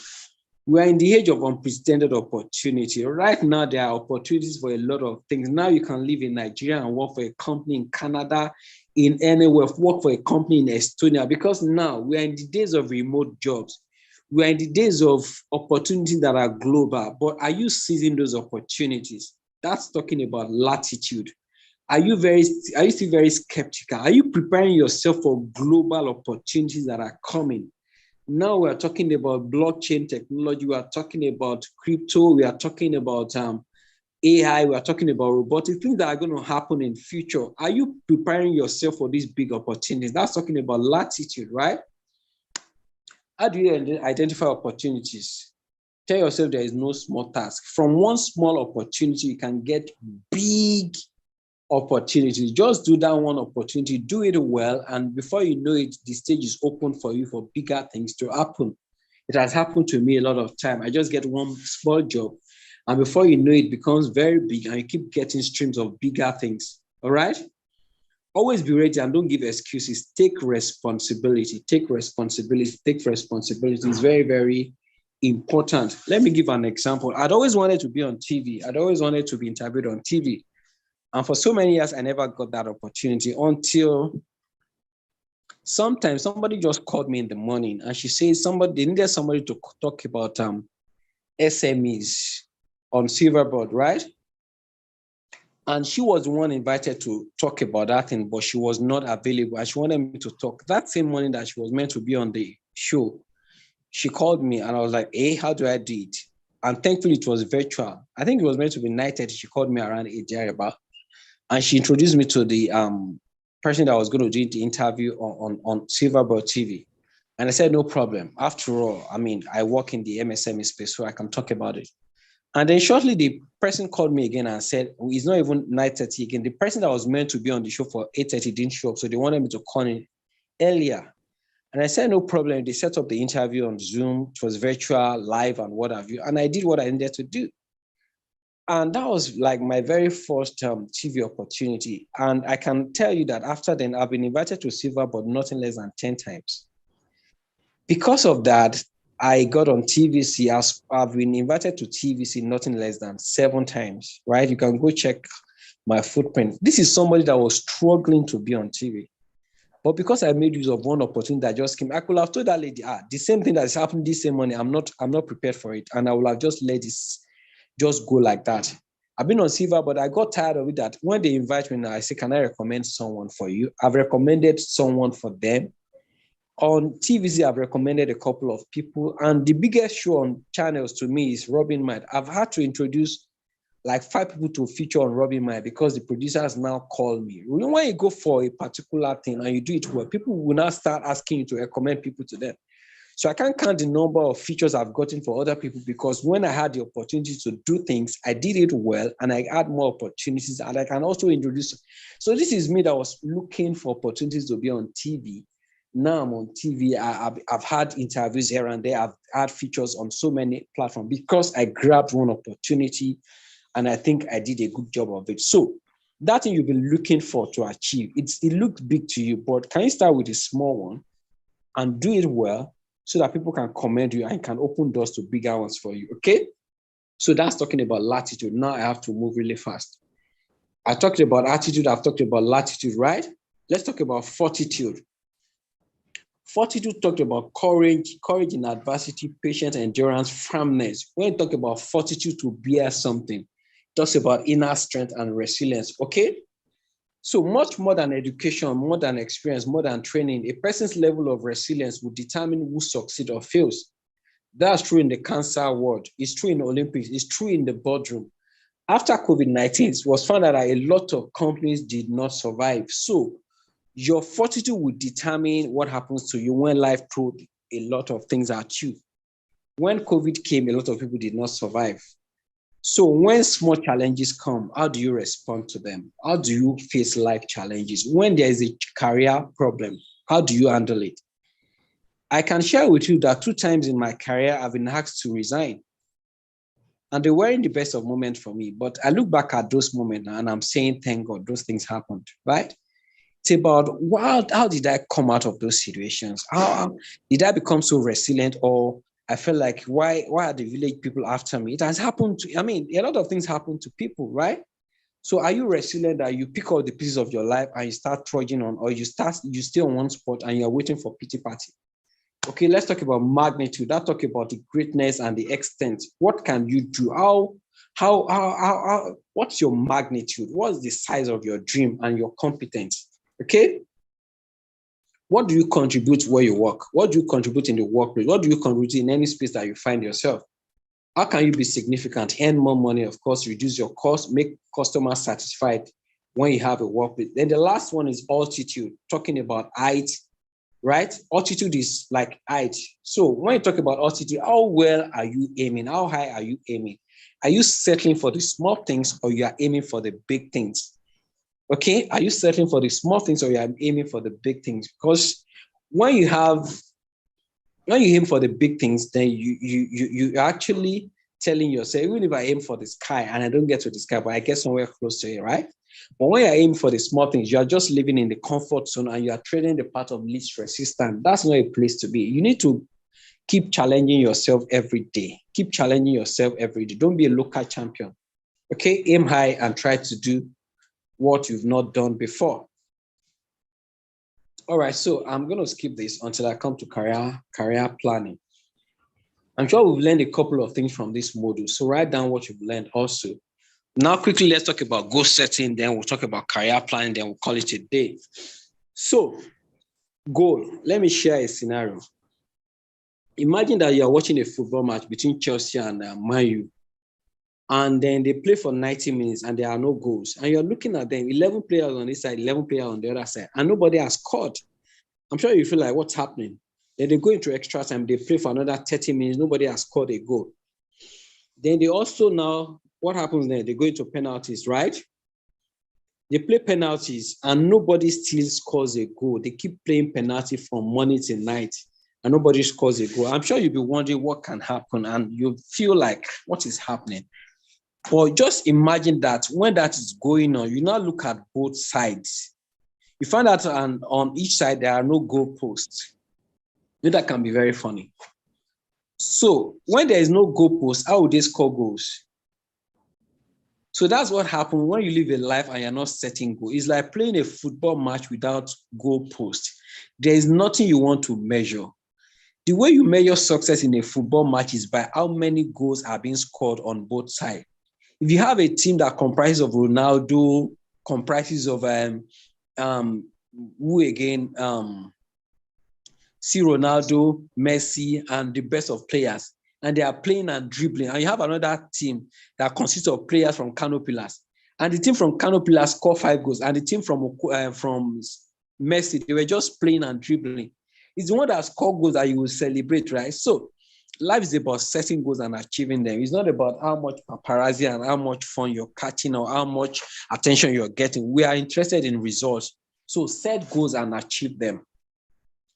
A: We are in the age of unprecedented opportunity. Right now, there are opportunities for a lot of things. Now you can live in Nigeria and work for a company in Canada, in anywhere, work for a company in Estonia, because now we are in the days of remote jobs. We are in the days of opportunities that are global, but are you seizing those opportunities? That's talking about latitude. Are you still very skeptical? Are you preparing yourself for global opportunities that are coming? Now we're talking about blockchain technology. We are talking about crypto. We are talking about AI. We are talking about robotics, things that are going to happen in future. Are you preparing yourself for these big opportunities? That's talking about latitude, right? How do you identify opportunities? Tell yourself there is no small task. From one small opportunity, you can get big opportunity. Just do that one opportunity, do it well, and before you know it, the stage is open for you for bigger things to happen. It has happened to me a lot of time. I just get one small job, and before you know it, becomes very big, and you keep getting streams of bigger things. All right? Always be ready and don't give excuses. Take responsibility. Take responsibility. Take responsibility. It's very, very important. Let me give an example. I'd always wanted to be on TV. I'd always wanted to be interviewed on TV. And for so many years, I never got that opportunity until sometimes somebody just called me in the morning and she says they needed somebody to talk about SMEs on Silverboard, right? And she was the one invited to talk about that thing, but she was not available. And she wanted me to talk. That same morning that she was meant to be on the show, she called me and I was like, hey, how do I do it? And thankfully, it was virtual. I think it was meant to be 9:30. She called me around 8 about. And she introduced me to the person that was going to do the interview on Silverboard TV. And I said, no problem. After all, I mean, I work in the MSME space, so I can talk about it. And then shortly, the person called me again and said, oh, it's not even 9:30 again. The person that was meant to be on the show for 8:30 didn't show up, so they wanted me to call in earlier. And I said, no problem. They set up the interview on Zoom. It was virtual, live, and what have you. And I did what I needed to do. And that was like my very first TV opportunity. And I can tell you that after then, I've been invited to Silver, but nothing less than 10 times. Because of that, I got on TVC. I've been invited to TVC nothing less than 7 times, right? You can go check my footprint. This is somebody that was struggling to be on TV. But because I made use of one opportunity that just came, I could have told that lady, the same thing that's happened this same morning, I'm not prepared for it. And I would have just let this just go like that. I've been on Silver, but I got tired of it that when they invite me now, I say, can I recommend someone for you? I've recommended someone for them. On TVC, I've recommended a couple of people. And the biggest show on channels to me is Robin Mind. I've had to introduce like 5 people to feature on Robin Mind because the producers now call me. When you go for a particular thing and you do it well, people will now start asking you to recommend people to them. So I can't count the number of features I've gotten for other people because when I had the opportunity to do things, I did it well and I had more opportunities and I can also introduce. So this is me that was looking for opportunities to be on TV. Now I'm on TV. I've had interviews here and there. I've had features on so many platforms because I grabbed one opportunity and I think I did a good job of it. So that thing you've been looking for to achieve, it looks big to you, but can you start with a small one and do it well so that people can commend you and can open doors to bigger ones for you, okay? So that's talking about Latitude. Now I have to move really fast. I talked about attitude. I've talked about Latitude, right? Let's talk about Fortitude. Fortitude talked about courage in adversity, patience, endurance, firmness. When you talk about fortitude to bear something, it talks about inner strength and resilience, okay? So much more than education, more than experience, more than training, a person's level of resilience will determine who succeeds or fails. That's true in the cancer world. It's true in the Olympics. It's true in the boardroom. After COVID-19, it was found that a lot of companies did not survive. So your fortitude will determine what happens to you when life threw a lot of things at you. When COVID came, a lot of people did not survive. So when small challenges come, how do you respond to them? How do you face life challenges? When there is a career problem, how do you handle it? I can share with you that 2 times in my career, I've been asked to resign. And they weren't the best of moments for me. But I look back at those moments and I'm saying, thank God, those things happened, right? It's about how did I come out of those situations? How did I become so resilient? Or I felt like, why are the village people after me? It has happened to, a lot of things happen to people, right? So are you resilient that you pick up the pieces of your life and you start trudging on, or you stay on one spot and you're waiting for pity party? Okay, let's talk about magnitude. Let's talk about the greatness and the extent. What can you do? What's your magnitude? What's the size of your dream and your competence? Okay? What do you contribute where you work? What do you contribute in the workplace? What do you contribute in any space that you find yourself? How can you be significant, earn more money, of course, reduce your cost, make customers satisfied when you have a workplace? Then the last one is altitude, talking about height, right? Altitude is like height. So when you talk about altitude, how well are you aiming? How high are you aiming? Are you settling for the small things or you are aiming for the big things? Okay, are you settling for the small things or you are aiming for the big things? Because when you aim for the big things, then you actually telling yourself, even if I aim for the sky and I don't get to the sky, but I get somewhere close to it, right? But when you aim for the small things, you are just living in the comfort zone and you are trading the path of least resistance. That's not a place to be. You need to keep challenging yourself every day. Keep challenging yourself every day. Don't be a local champion. Okay, aim high and try to do what you've not done before. All right, so I'm going to skip this until I come to career planning. I'm sure we've learned a couple of things from this module. So write down what you've learned also. Now, quickly, let's talk about goal setting. Then we'll talk about career planning. Then we'll call it a day. So, goal. Let me share a scenario. Imagine that you're watching a football match between Chelsea and Man U. And then they play for 90 minutes and there are no goals. And you're looking at them, 11 players on this side, 11 players on the other side, and nobody has scored. I'm sure you feel like, what's happening? Then they go into extra time, they play for another 30 minutes, nobody has scored a goal. Then they also now, what happens then? They go into penalties, right? They play penalties and nobody still scores a goal. They keep playing penalty from morning till night and nobody scores a goal. I'm sure you'll be wondering what can happen and you feel like, what is happening? But just imagine that when that is going on, you now look at both sides. You find out on each side, there are no goal posts. That can be very funny. So when there is no goal post, how would they score goals? So that's what happens when you live a life and you're not setting goals. It's like playing a football match without goal post. There is nothing you want to measure. The way you measure success in a football match is by how many goals are being scored on both sides. If you have a team that comprises of Ronaldo, comprises of who again? See Ronaldo, Messi, and the best of players, and they are playing and dribbling. And you have another team that consists of players from Kano Pillars, and the team from Kano Pillars score 5 goals, and the team from Messi, they were just playing and dribbling. It's the one that scored goals that you will celebrate, right? So life is about setting goals and achieving them. It's not about how much paparazzi and how much fun you're catching or how much attention you're getting. We are interested in results. So set goals and achieve them.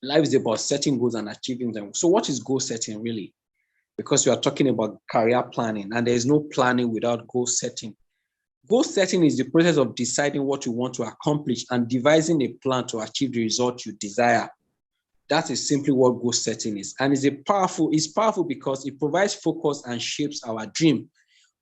A: Life is about setting goals and achieving them. So what is goal setting really? Because we are talking about career planning and there is no planning without goal setting. Goal setting is the process of deciding what you want to accomplish and devising a plan to achieve the result you desire. That is simply what goal setting is. And it's powerful because it provides focus and shapes our dream.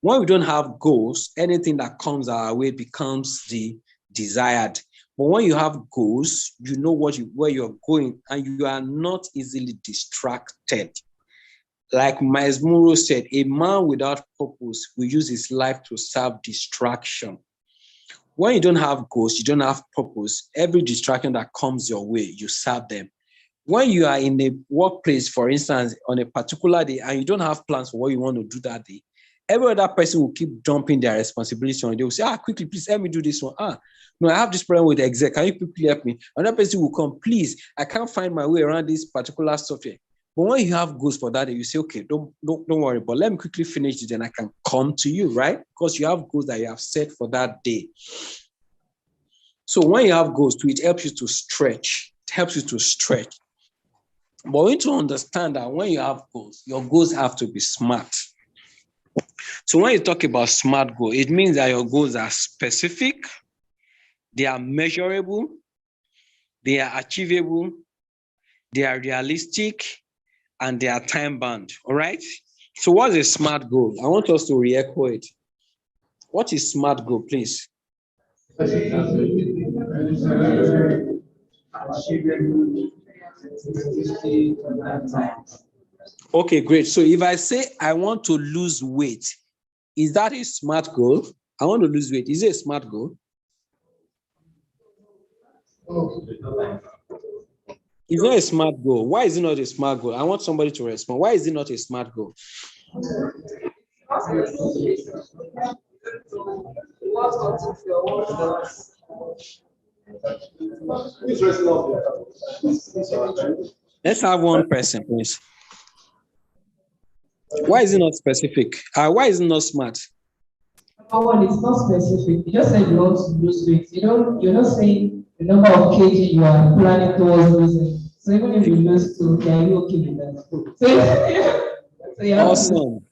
A: When we don't have goals, anything that comes our way becomes the desired. But when you have goals, you know where you're going and you are not easily distracted. Like Miles Monroe said, a man without purpose will use his life to serve distraction. When you don't have goals, you don't have purpose, every distraction that comes your way, you serve them. When you are in a workplace, for instance, on a particular day, and you don't have plans for what you want to do that day, every other person will keep dumping their responsibility on you. They will say, quickly, please help me do this one. No, I have this problem with the exec. Can you quickly help me? Another person will come, please, I can't find my way around this particular software. But when you have goals for that day, you say, okay, don't worry, but let me quickly finish it and I can come to you, right? Because you have goals that you have set for that day. So when you have goals, it helps you to stretch. It helps you to stretch. But we need to understand that when you have goals, your goals have to be smart. So when you talk about SMART goal, it means that your goals are specific, they are measurable, they are achievable, they are realistic, and they are time-bound, all right? So what's a SMART goal? I want us to re-echo it. What is SMART goal, please? Okay, great. So if I say I want to lose weight, is that a SMART goal? I want to lose weight. Is it a SMART goal? It's not a SMART goal. Why is it not a SMART goal? I want somebody to respond. Why is it not a SMART goal? Let's have one person, please. Why is it not specific? Why is it not SMART?
E: Number one, it's not specific. You just said you want to lose weight. You're not saying the number of kg you are planning towards losing. So even if you lose 2, are you okay with that? So you have to.
A: Awesome.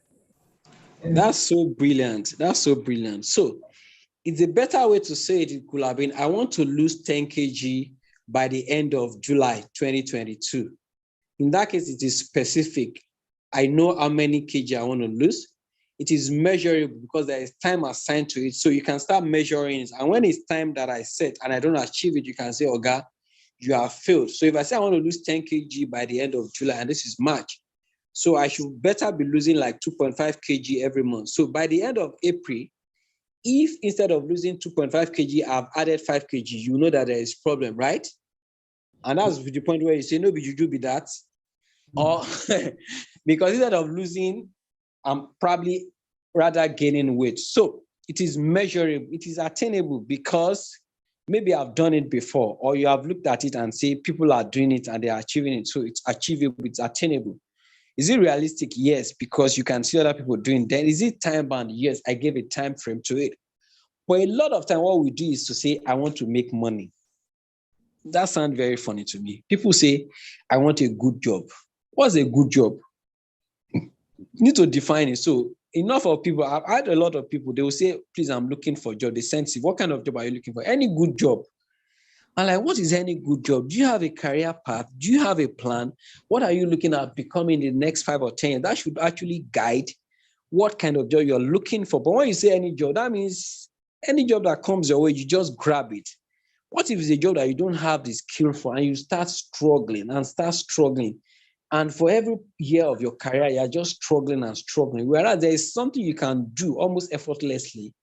A: That's so brilliant. That's so brilliant. So it's a better way to say it. It could have been, I want to lose 10 kg by the end of July 2022. In that case, it is specific. I know how many kg I want to lose. It is measurable because there is time assigned to it. So you can start measuring it. And when it's time that I set and I don't achieve it, you can say, Oga, you have failed. So if I say I want to lose 10 kg by the end of July, and this is March, so I should better be losing like 2.5 kg every month. So by the end of April, if instead of losing 2.5 kg, I've added 5 kg, you know that there is problem, right? And that's the point where you say, no, but you do be that. Or because instead of losing, I'm probably rather gaining weight. So it is measurable, it is attainable because maybe I've done it before, or you have looked at it and say people are doing it and they are achieving it. So it's achievable, it's attainable. Is it realistic? Yes, because you can see other people doing. Then is it time bound? Yes, I gave a time frame to it. But a lot of time, what we do is to say, I want to make money. That sounds very funny to me. People say, I want a good job. What's a good job? You need to define it. So enough of people, I've had a lot of people, they will say, please, I'm looking for a job. They send you, what kind of job are you looking for? Any good job. And like, what is any good job? Do you have a career path? Do you have a plan? What are you looking at becoming in the next 5 or 10 years? That should actually guide what kind of job you're looking for. But when you say any job, that means any job that comes your way, you just grab it. What if it's a job that you don't have the skill for and you start struggling? And for every year of your career, you're just struggling and struggling. Whereas there is something you can do almost effortlessly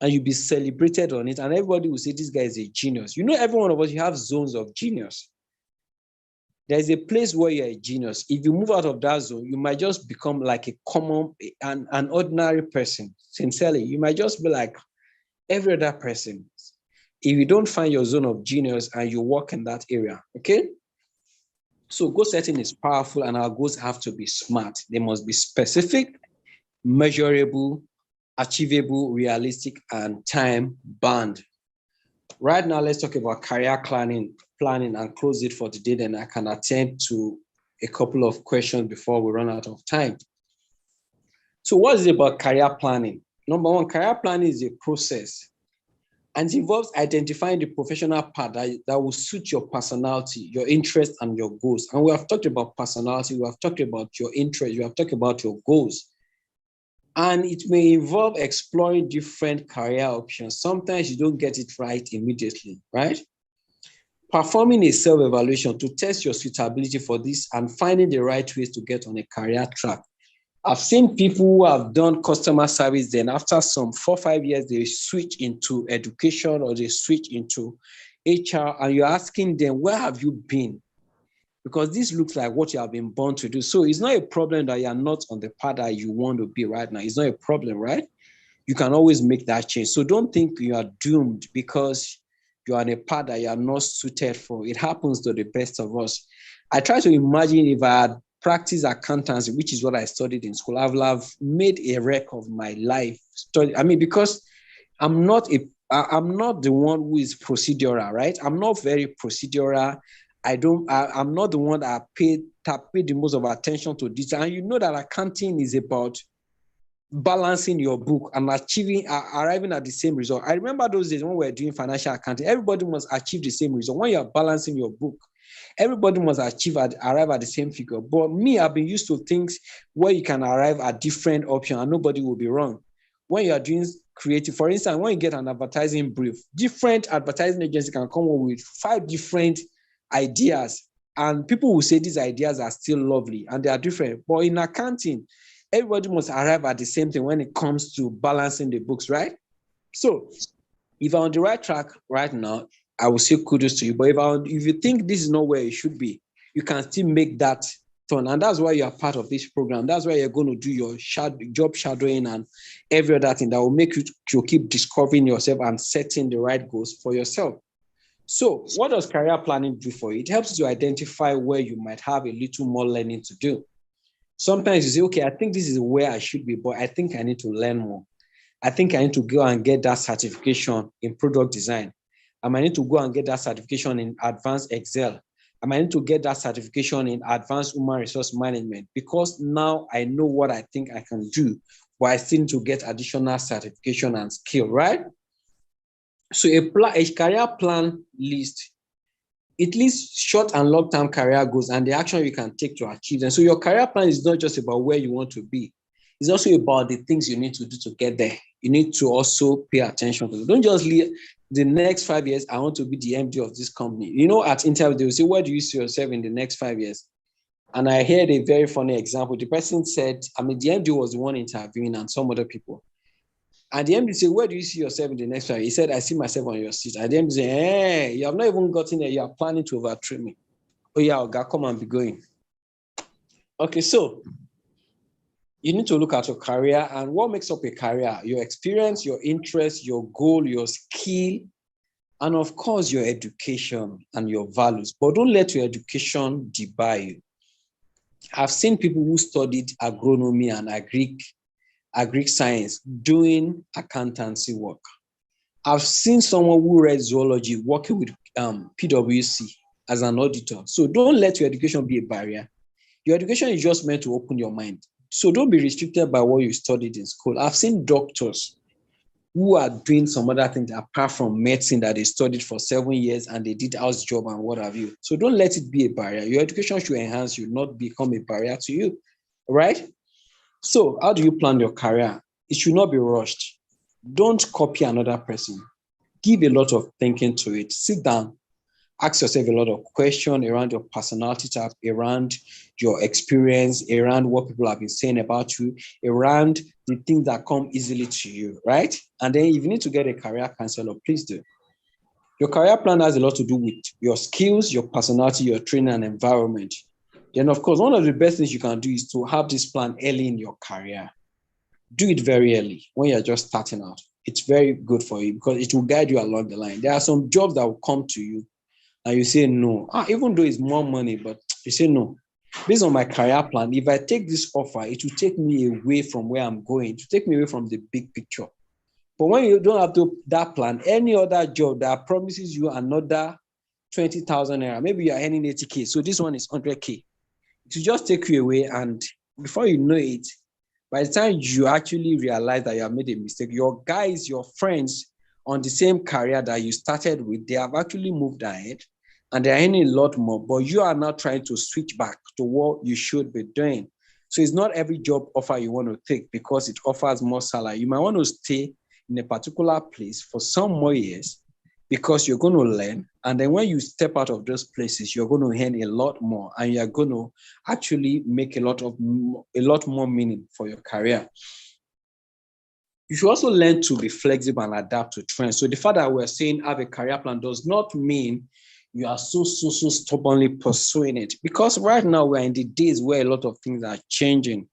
A: and you'll be celebrated on it. And everybody will say, this guy is a genius. You know, every one of us, you have zones of genius. There's a place where you're a genius. If you move out of that zone, you might just become like a common, an ordinary person. Sincerely, you might just be like every other person. If you don't find your zone of genius and you work in that area, okay? So goal setting is powerful and our goals have to be smart. They must be specific, measurable, achievable, realistic, and time-bound. Right now, let's talk about career planning and close it for today. Then I can attend to a couple of questions before we run out of time. So what is it about career planning? Number one, career planning is a process and it involves identifying the professional path that will suit your personality, your interests, and your goals. And we have talked about personality, we have talked about your interests, we have talked about your goals. And it may involve exploring different career options. Sometimes you don't get it right immediately, right? Performing a self-evaluation to test your suitability for this and finding the right ways to get on a career track. I've seen people who have done customer service, then after some 4 or 5 years, they switch into education or they switch into HR, and you're asking them, where have you been? Because this looks like what you have been born to do. So it's not a problem that you're not on the path that you want to be right now. It's not a problem, right? You can always make that change. So don't think you are doomed because you are on a path that you are not suited for. It happens to the best of us. I try to imagine if I had practiced accountancy, which is what I studied in school, I will have made a wreck of my life. Because I'm not the one who is procedural, right? I'm not very procedural. I'm not the one that paid the most of attention to this. And you know that accounting is about balancing your book and arriving at the same result. I remember those days when we were doing financial accounting, everybody must achieve the same result. When you're balancing your book, everybody must arrive at the same figure. But me, I've been used to things where you can arrive at different options and nobody will be wrong. When you're doing creative, for instance, when you get an advertising brief, different advertising agencies can come up with 5 different ideas and people will say these ideas are still lovely and they are different. But in accounting, everybody must arrive at the same thing when it comes to balancing the books, right? So if I'm on the right track right now, I will say kudos to you. But if you think this is not where it should be, you can still make that turn. And that's why you are part of this program. That's why you're going to do your job shadowing and every other thing that will make you to keep discovering yourself and setting the right goals for yourself. So what does career planning do for you? It helps you to identify where you might have a little more learning to do. Sometimes you say, okay, I think this is where I should be, but I think I need to learn more. I think I need to go and get that certification in product design. I might need to go and get that certification in advanced Excel. I might need to get that certification in advanced human resource management, because now I know what I think I can do, but I still need to get additional certification and skill, right? So a career plan list, it lists short and long-term career goals and the action you can take to achieve them. So your career plan is not just about where you want to be. It's also about the things you need to do to get there. You need to also pay attention to it. Don't just leave the next 5 years, I want to be the MD of this company. You know, at interview, they will say, where do you see yourself in the next 5 years? And I heard a very funny example. The person said, I mean, the MD was the one interviewing and some other people. And the MD said, where do you see yourself in the next 5 years? He said, I see myself on your seat. And the MD said, hey, you have not even gotten there. You are planning to overtrain me. Oh yeah, I'll come and be going. Okay, so you need to look at your career and what makes up a career: your experience, your interest, your goal, your skill, and of course, your education and your values. But don't let your education debar you. I've seen people who studied agronomy and agric science doing accountancy work. I've seen someone who read zoology working with PwC as an auditor. So don't let your education be a barrier. Your education is just meant to open your mind. So don't be restricted by what you studied in school. I've seen doctors who are doing some other things apart from medicine that they studied for 7 years and they did house job and what have you. So don't let it be a barrier. Your education should enhance you, not become a barrier to you, right? So how do you plan your career? It should not be rushed. Don't copy another person. Give a lot of thinking to it. Sit down. Ask yourself a lot of questions around your personality type, around your experience, around what people have been saying about you, around the things that come easily to you, right? And then if you need to get a career counselor, please do. Your career plan has a lot to do with your skills, your personality, your training and environment. Then, of course, one of the best things you can do is to have this plan early in your career. Do it very early when you're just starting out. It's very good for you because it will guide you along the line. There are some jobs that will come to you and you say no, even though it's more money, but you say no. Based on my career plan, if I take this offer, it will take me away from where I'm going, to take me away from the big picture. But when you don't have that plan, any other job that promises you another 20,000 naira, maybe you're earning 80K, so this one is 100K. It will just take you away, and before you know it, by the time you actually realize that you have made a mistake, your guys, your friends on the same career that you started with, they have actually moved ahead and they're earning a lot more, but you are now trying to switch back to what you should be doing. So it's not every job offer you want to take because it offers more salary. You might want to stay in a particular place for some more years because you're going to learn. And then when you step out of those places, you're going to earn a lot more and you're going to actually make a lot more meaning for your career. You should also learn to be flexible and adapt to trends. So the fact that we're saying have a career plan does not mean you are so stubbornly pursuing it, because right now we're in the days where a lot of things are changing.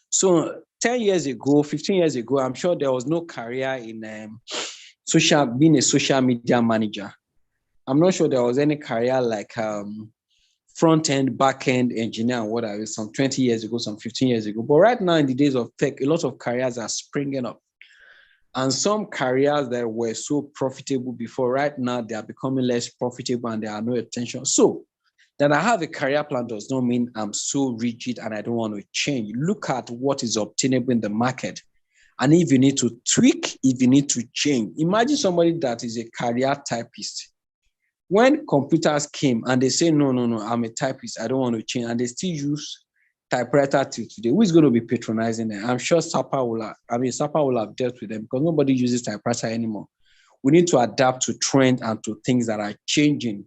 A: So 10 years ago, 15 years ago, I'm sure there was no career in being a social media manager. I'm not sure there was any career like front-end, back-end engineer and whatever, some 20 years ago, some 15 years ago. But right now in the days of tech, a lot of careers are springing up. And some careers that were so profitable before, right now, they are becoming less profitable and there are no attention. So that I have a career plan does not mean I'm so rigid and I don't want to change. Look at what is obtainable in the market. And if you need to tweak, if you need to change, imagine somebody that is a career typist. When computers came and they say, no, I'm a typist, I don't want to change, and they still use typewriter till today, who is going to be patronizing them? I'm sure SAPA will have dealt with them because nobody uses typewriter anymore. We need to adapt to trend and to things that are changing.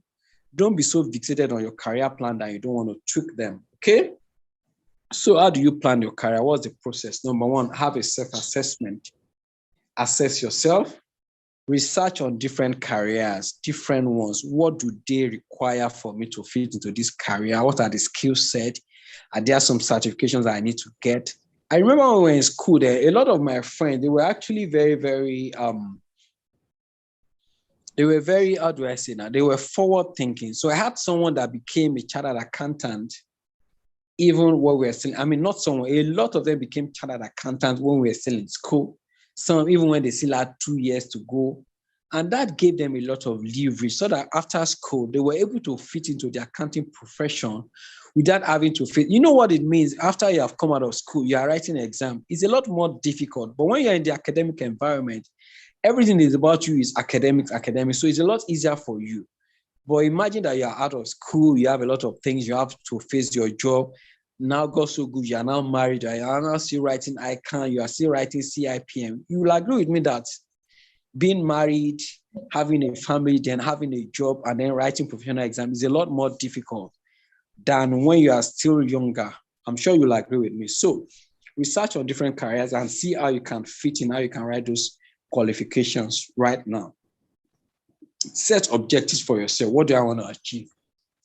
A: Don't be so fixated on your career plan that you don't want to tweak them, okay? So how do you plan your career? What's the process? Number one, have a self-assessment. Assess yourself. Research on different careers, different ones. What do they require for me to fit into this career? What are the skill set? Are there some certifications that I need to get? I remember when we were in school there, a lot of my friends, they were actually very, how do I say now? They were forward thinking. So I had someone that became a chartered accountant, even when we were still, not someone, a lot of them became chartered accountants when we were still in school. Some, even when they still had 2 years to go. And that gave them a lot of leverage so that after school, they were able to fit into the accounting profession without having to fit. You know what it means? After you have come out of school, you are writing an exam. It's a lot more difficult. But when you're in the academic environment, everything is about you is academics. So it's a lot easier for you. But imagine that you're out of school, you have a lot of things, you have to face your job. Now got so good, you are now married, you are now still writing ICANN, you are still writing CIPM. You will agree with me that being married, having a family, then having a job, and then writing professional exams is a lot more difficult than when you are still younger. I'm sure you'll agree with me. So research on different careers and see how you can fit in, how you can write those qualifications right now. Set objectives for yourself. What do I want to achieve?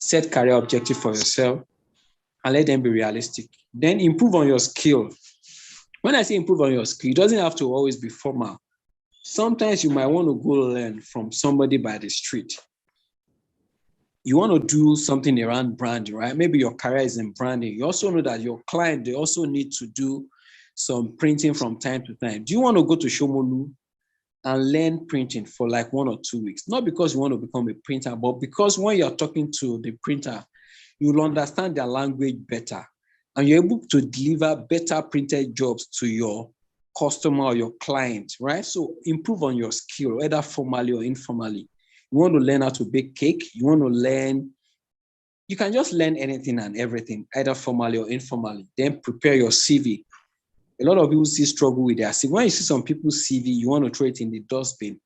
A: Set career objectives for yourself and let them be realistic. Then improve on your skill. When I say improve on your skill, it doesn't have to always be formal. Sometimes you might want to go learn from somebody by the street. You want to do something around branding, right? Maybe your career is in branding. You also know that your client, they also need to do some printing from time to time. Do you want to go to Shomolu and learn printing for like 1 or 2 weeks? Not because you want to become a printer, but because when you're talking to the printer, you'll understand their language better and you're able to deliver better printed jobs to your customer or your client, right? So improve on your skill, whether formally or informally. You want to learn how to bake cake. You want to learn, you can just learn anything and everything, either formally or informally. Then prepare your CV. A lot of people still struggle with their CV. When you see some people's CV, you want to throw it in the dustbin.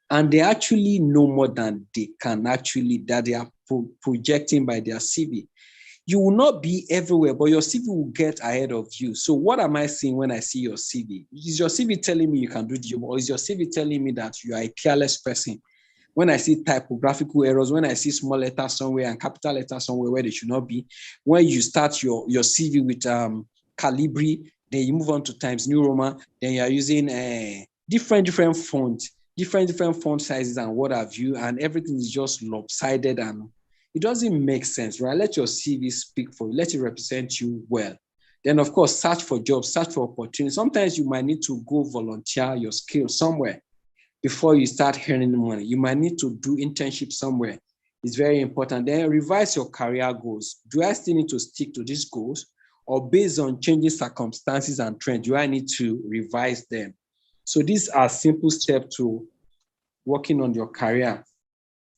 A: And they actually know more than they can actually, that they are projecting by their CV. You will not be everywhere, but your CV will get ahead of you. So what am I seeing when I see your CV? Is your CV telling me you can do the job, or is your CV telling me that you are a careless person? When I see typographical errors, when I see small letters somewhere and capital letters somewhere where they should not be, when you start your CV with Calibri, then you move on to Times New Roman, then you are using different fonts, different font sizes and what have you, and everything is just lopsided and it doesn't make sense, right? Let your CV speak for you. Let it represent you well. Then, of course, search for jobs, search for opportunities. Sometimes you might need to go volunteer your skills somewhere before you start earning money. You might need to do internship somewhere. It's very important. Then revise your career goals. Do I still need to stick to these goals? Or based on changing circumstances and trends, do I need to revise them? So these are simple steps to working on your career.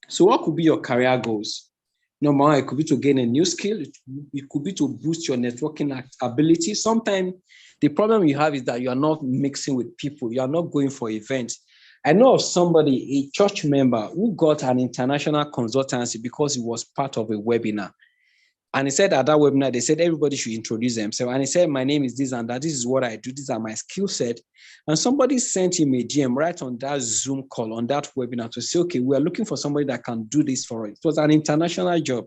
A: So what could be your career goals? Number one, it could be to gain a new skill. It could be to boost your networking ability. Sometimes the problem you have is that you are not mixing with people. You are not going for events. I know of somebody, a church member, who got an international consultancy because he was part of a webinar. And he said at that webinar, they said everybody should introduce themselves. And he said, my name is this and that. This is what I do. These are my skill set. And somebody sent him a DM right on that Zoom call, on that webinar to say, okay, we are looking for somebody that can do this for us. It was an international job.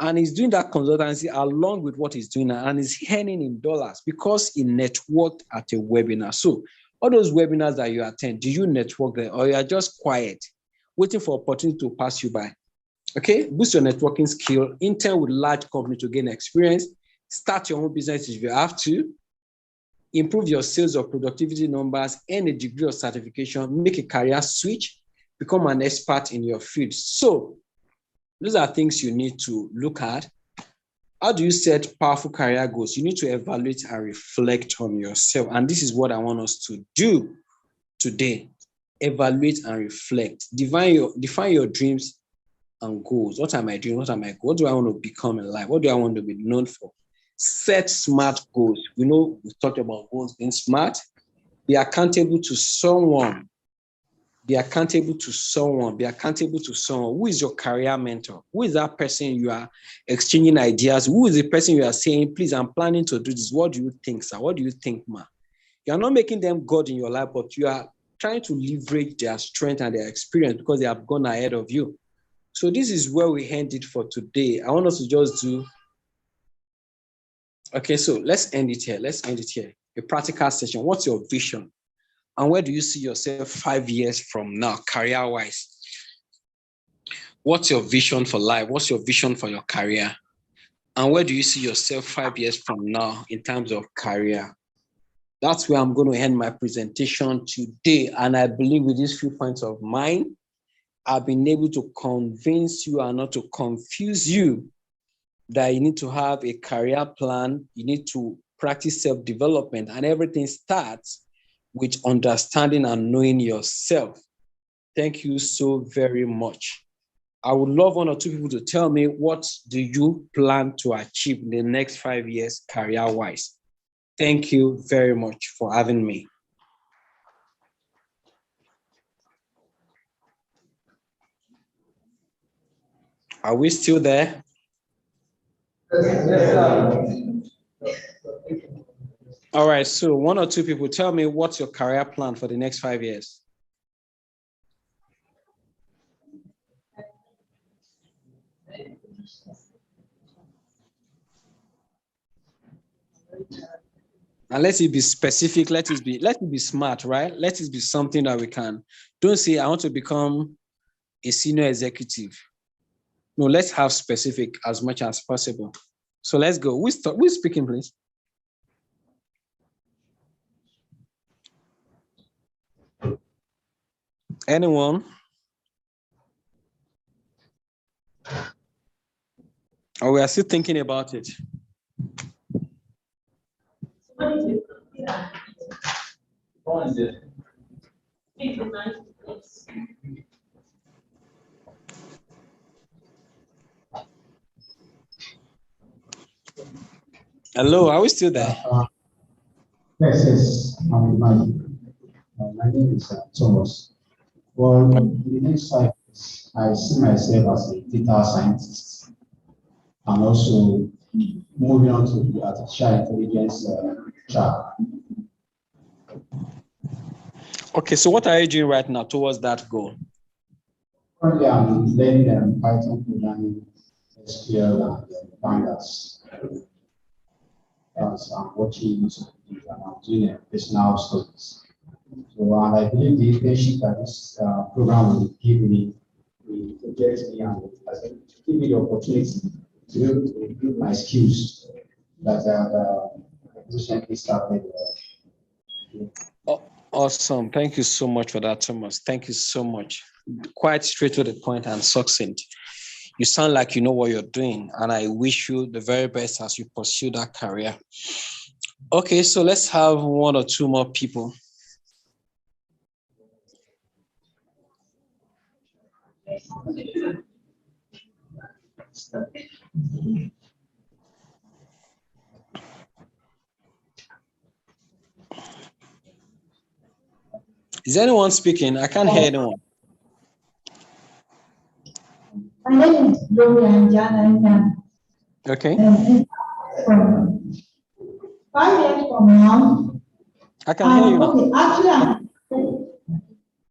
A: And he's doing that consultancy along with what he's doing now, and he's earning in dollars because he networked at a webinar. So all those webinars that you attend, do you network there, or you are just quiet, waiting for opportunity to pass you by? Okay, boost your networking skill, intern with large company to gain experience, start your own business if you have to, improve your sales or productivity numbers, earn a degree of certification, make a career switch, become an expert in your field. So those are things you need to look at. How do you set powerful career goals? You need to evaluate and reflect on yourself. And this is what I want us to do today. Evaluate and reflect. Define your dreams and goals. What am I doing? What am I? What do I want to become in life? What do I want to be known for? Set smart goals. We know we talked about goals being smart. Be accountable to someone. Be accountable to someone. Be accountable to someone. Who is your career mentor? Who is that person you are exchanging ideas? Who is the person you are saying, please, I'm planning to do this. What do you think, sir? What do you think, ma? You are not making them God in your life, but you are trying to leverage their strength and their experience because they have gone ahead of you. So this is where we end it for today. I want us to just do, okay, so let's end it here. A practical session. What's your vision? And where do you see yourself 5 years from now, career-wise? What's your vision for life? What's your vision for your career? And where do you see yourself 5 years from now in terms of career? That's where I'm going to end my presentation today. And I believe with these few points of mine, I've been able to convince you and not to confuse you that you need to have a career plan. You need to practice self-development, and everything starts with understanding and knowing yourself. Thank you so very much. I would love one or two people to tell me, what do you plan to achieve in the next 5 years career-wise? Thank you very much for having me. Are we still there? All right, so one or two people tell me, what's your career plan for the next 5 years? And let it be specific, let it be smart, right? Let it be something that we can. Don't say, I want to become a senior executive. No, let's have specific as much as possible. So let's go. Who's speaking, please? Anyone? Or we are still thinking about it? Hello, are we still there?
F: Yes. My name is Thomas. Well, in the next 5 years, I see myself as a data scientist and also moving on to the artificial intelligence track.
A: Okay, so what are you doing right now towards that goal?
F: Currently, I'm learning Python programming, SQL, and pandas. I'm watching and I'm doing personal studies. So, and I believe the internship that this program will give me, will get me and give me the opportunity to be able to improve my skills that I have recently started.
A: Awesome. Thank you so much for that, Thomas. Thank you so much. Quite straight to the point and succinct. You sound like you know what you're doing, and I wish you the very best as you pursue that career. Okay, so let's have one or two more people. Is anyone speaking? I can't hear anyone.
E: My name is Gloria Njana.
A: Okay.
E: 5 years from now,
A: I can hear you now.
E: Okay, actually,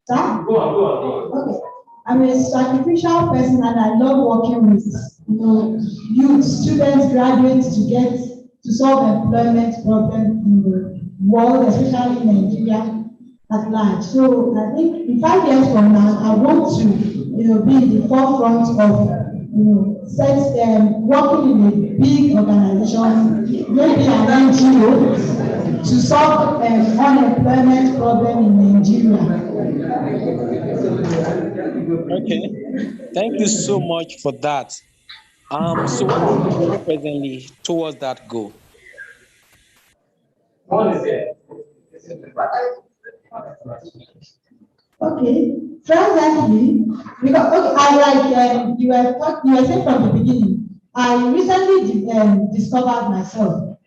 E: Go on. Okay. I'm a sacrificial person and I love working with youth, students, graduates to solve employment problems in the world, especially in Nigeria at large. So I think in 5 years from now, I want to be in the forefront of working in a big organization, maybe an NGO, to solve unemployment problem in Nigeria.
A: Okay, thank you so much for that. So what are you doing presently towards that goal?
E: Okay, presently, because I like you were saying from the beginning. I recently discovered myself.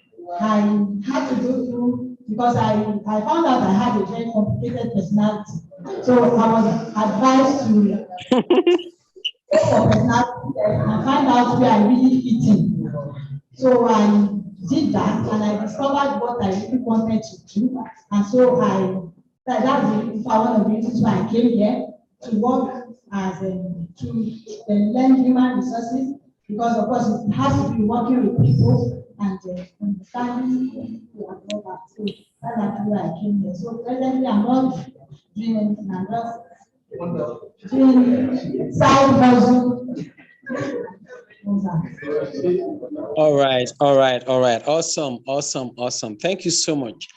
E: I had to go through because I found out I had a very complicated personality. So I was advised to go for personality and find out where I really fit in. So I did that and I discovered what I really wanted to do. And so that's one of the reasons why I came here to work as to learn human resources, because of course it has to be working with people and understanding people and all that. So that's actually why I came here. So presently I'm not doing anything, I'm just doing side hustle.
A: All right. Awesome. Thank you so much.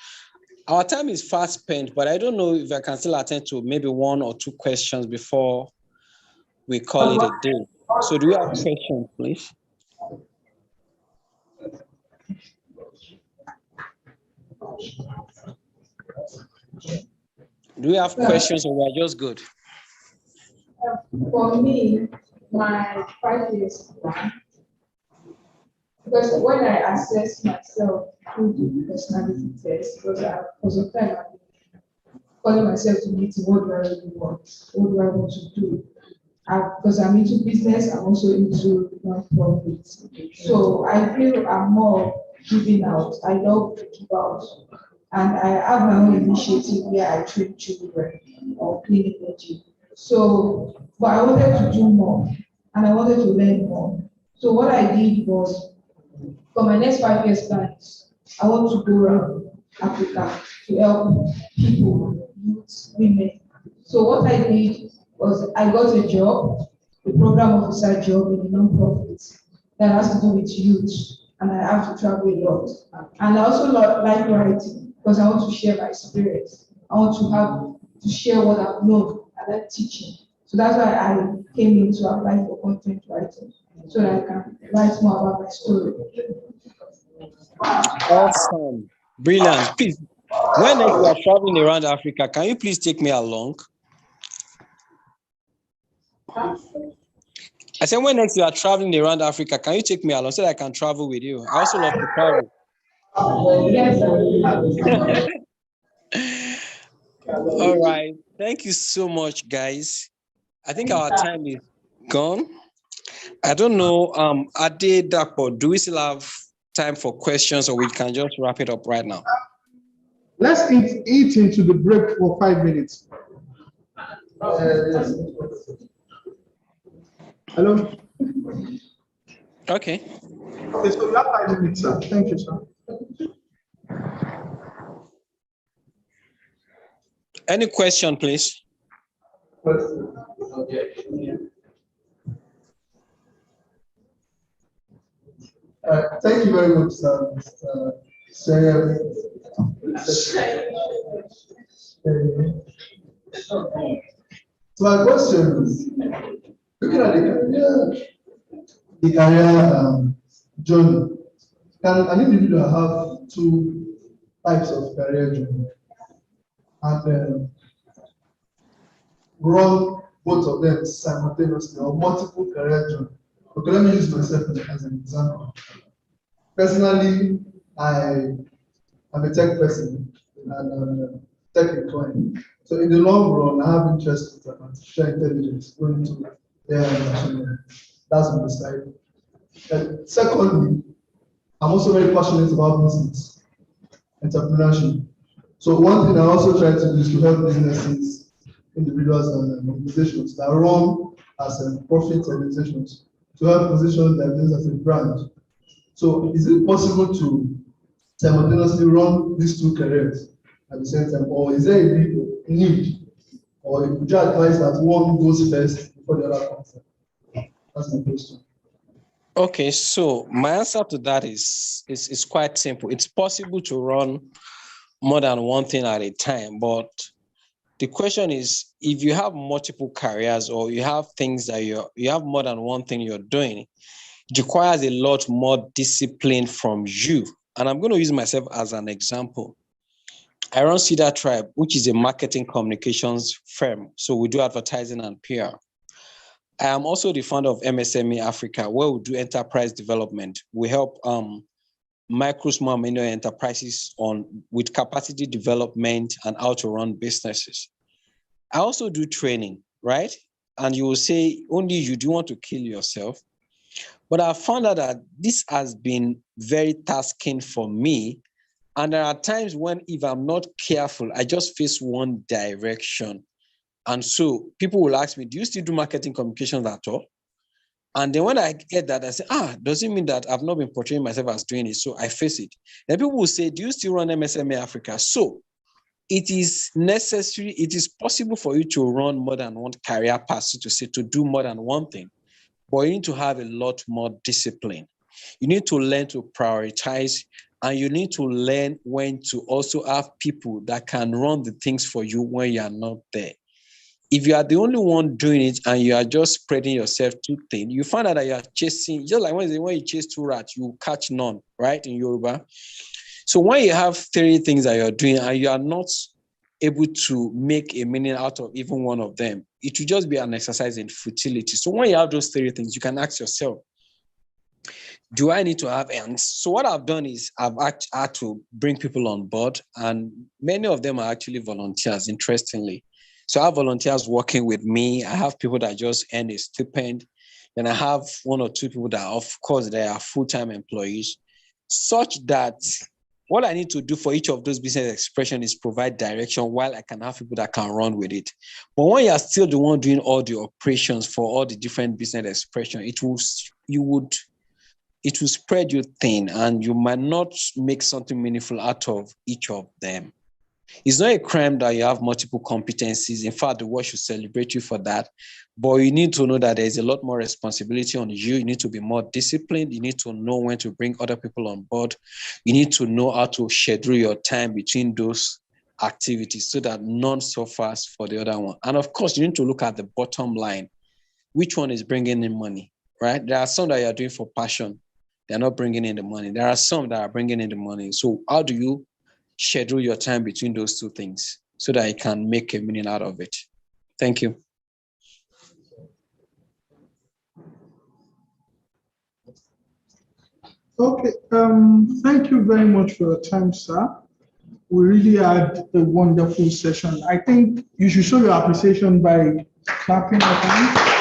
A: Our time is fast spent, but I don't know if I can still attend to maybe 1 or 2 questions before we call it a day. So do we have questions, please? Do we have questions or we're just good?
E: For me, my 5 years plan, because when I assess myself through the personality test, because I was a time I've been calling myself to meet what do I really want, what do I want to do. Because I'm into business, I'm also into non-profits. So I feel I'm more giving out. I love to give out. And I have my own initiative where I train children or clean energy. So, but I wanted to do more and I wanted to learn more. So what I did was, for my next 5 years plans, I want to go around Africa to help people, youth, women. So what I did was I got a job, a program officer job in a non-profit that has to do with youth, and I have to travel a lot. And I also like writing because I want to share my experience. I want to share what I've known. I like teaching. So that's why I came in to apply for content writing so that I can write more about my story.
A: Awesome. Brilliant. Please, when next you are traveling around Africa, can you please take me along? I said, when next you are traveling around Africa, can you take me along so that I can travel with you? I also love to travel.
E: Yes,
A: All right. Thank you so much, guys. I think our time is gone. I don't know, Ade Dapo, do we still have time for questions or we can just wrap it up right now?
C: Let's eat into the break for 5 minutes. Hello?
A: Okay.
C: Okay, so we have 5 minutes, sir. Thank you, sir.
A: Any question, please?
C: Thank you very much, sir. Sarah. So my question is, looking at the career journey, can an individual have 2 types of career journey and run both of them simultaneously or multiple career journey? Okay, let me use myself as an example. Personally, I am a tech person and tech inclined. So in the long run, I have interest in artificial intelligence going into AI and machine learning. That's on the side. And secondly, I'm also very passionate about business, entrepreneurship. So one thing I also try to do is to help businesses, individuals and organizations that run as profit organizations to help position their business as a brand. So is it possible to simultaneously run these 2 careers at the same time, or is there a need, or would you advise that one goes first before the other comes? That's my question.
A: Okay, so my answer to that is quite simple. It's possible to run more than one thing at a time, but the question is, if you have multiple careers or you have things that you have more than one thing you're doing, it requires a lot more discipline from you. And I'm going to use myself as an example. I run Cedar Tribe, which is a marketing communications firm. So we do advertising and PR. I am also the founder of MSME Africa, where we do enterprise development. We help micro, small, and medium enterprises with capacity development and how to run businesses. I also do training, right? And you will say, only you do want to kill yourself. But I found out that this has been very tasking for me. And there are times when, if I'm not careful, I just face one direction. And so people will ask me, do you still do marketing communications at all? And then when I get that, I say, does it mean that I've not been portraying myself as doing it? So I face it. Then people will say, do you still run MSME Africa? So it is necessary, it is possible for you to run more than one career path, so to say, to do more than one thing. But you need to have a lot more discipline. You need to learn to prioritize And you need to learn when to also have people that can run the things for you when you are not there. If you are the only one doing it and you are just spreading yourself too thin, you find out that you are chasing, just like when you chase two rats, you catch none, right, in Yoruba. So when you have 3 things that you're doing and you are not able to make a meaning out of even one of them, it will just be an exercise in futility. So when you have those 3 things, you can ask yourself, do I need to have ends? So what I've done is I've had to bring people on board, and many of them are actually volunteers, interestingly. So I have volunteers working with me. I have people that just earn a stipend. Then I have 1 or 2 people that, of course, they are full-time employees, such that what I need to do for each of those business expressions is provide direction while I can have people that can run with it. But when you are still the one doing all the operations for all the different business expressions, it will spread you thin and you might not make something meaningful out of each of them. It's not a crime that you have multiple competencies. In fact, the world should celebrate you for that. But you need to know that there's a lot more responsibility on you. You need to be more disciplined. You need to know when to bring other people on board. You need to know how to schedule your time between those activities so that none suffers for the other one. And of course, you need to look at the bottom line. Which one is bringing in money, right? There are some that you're doing for passion. They're not bringing in the money. There are some that are bringing in the money. So how do you schedule your time between those 2 things so that you can make a meaning out of it? Thank you.
G: Okay, thank you very much for your time, sir. We really had a wonderful session. I think you should show your appreciation by clapping your hands.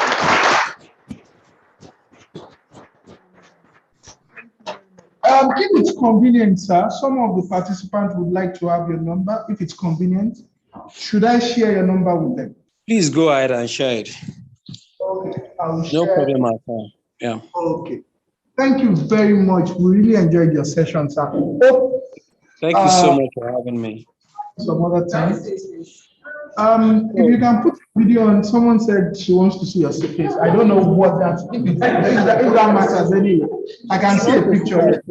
G: If it's convenient, sir, some of the participants would like to have your number. If it's convenient, should I share your number with them?
A: Please go ahead and share it.
G: Okay, I will
A: No
G: share.
A: problem at all. Yeah.
G: Okay. Thank you very much. We really enjoyed your session, sir.
A: Thank you so much for having me.
G: Some other time. If you can put video on, someone said she wants to see your face. I don't know what that, if that matters anyway. I can see a picture.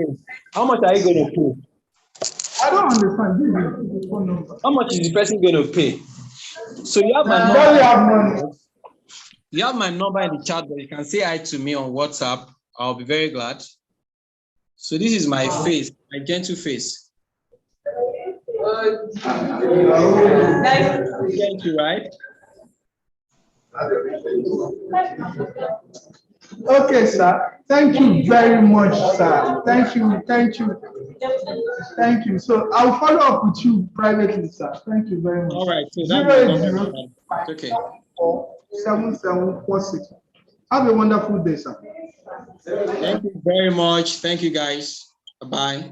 A: How much are you going to pay?
G: I don't understand. Give me the phone number.
A: How much is the person going to pay? So you have my
G: I barely have
A: number.
G: money.
A: You have my number in the chat, but you can say hi to me on WhatsApp. I'll be very glad. So this is my face, my gentle face. Thank you, right?
G: Okay, sir. Thank you very much, sir. Thank you. Thank you. Thank you. So I'll follow up with you privately, sir. Thank you very much.
A: All right. So
G: 080
A: okay.
G: 7746. Have a wonderful day, sir.
A: Thank you very much. Thank you, guys. Bye-bye.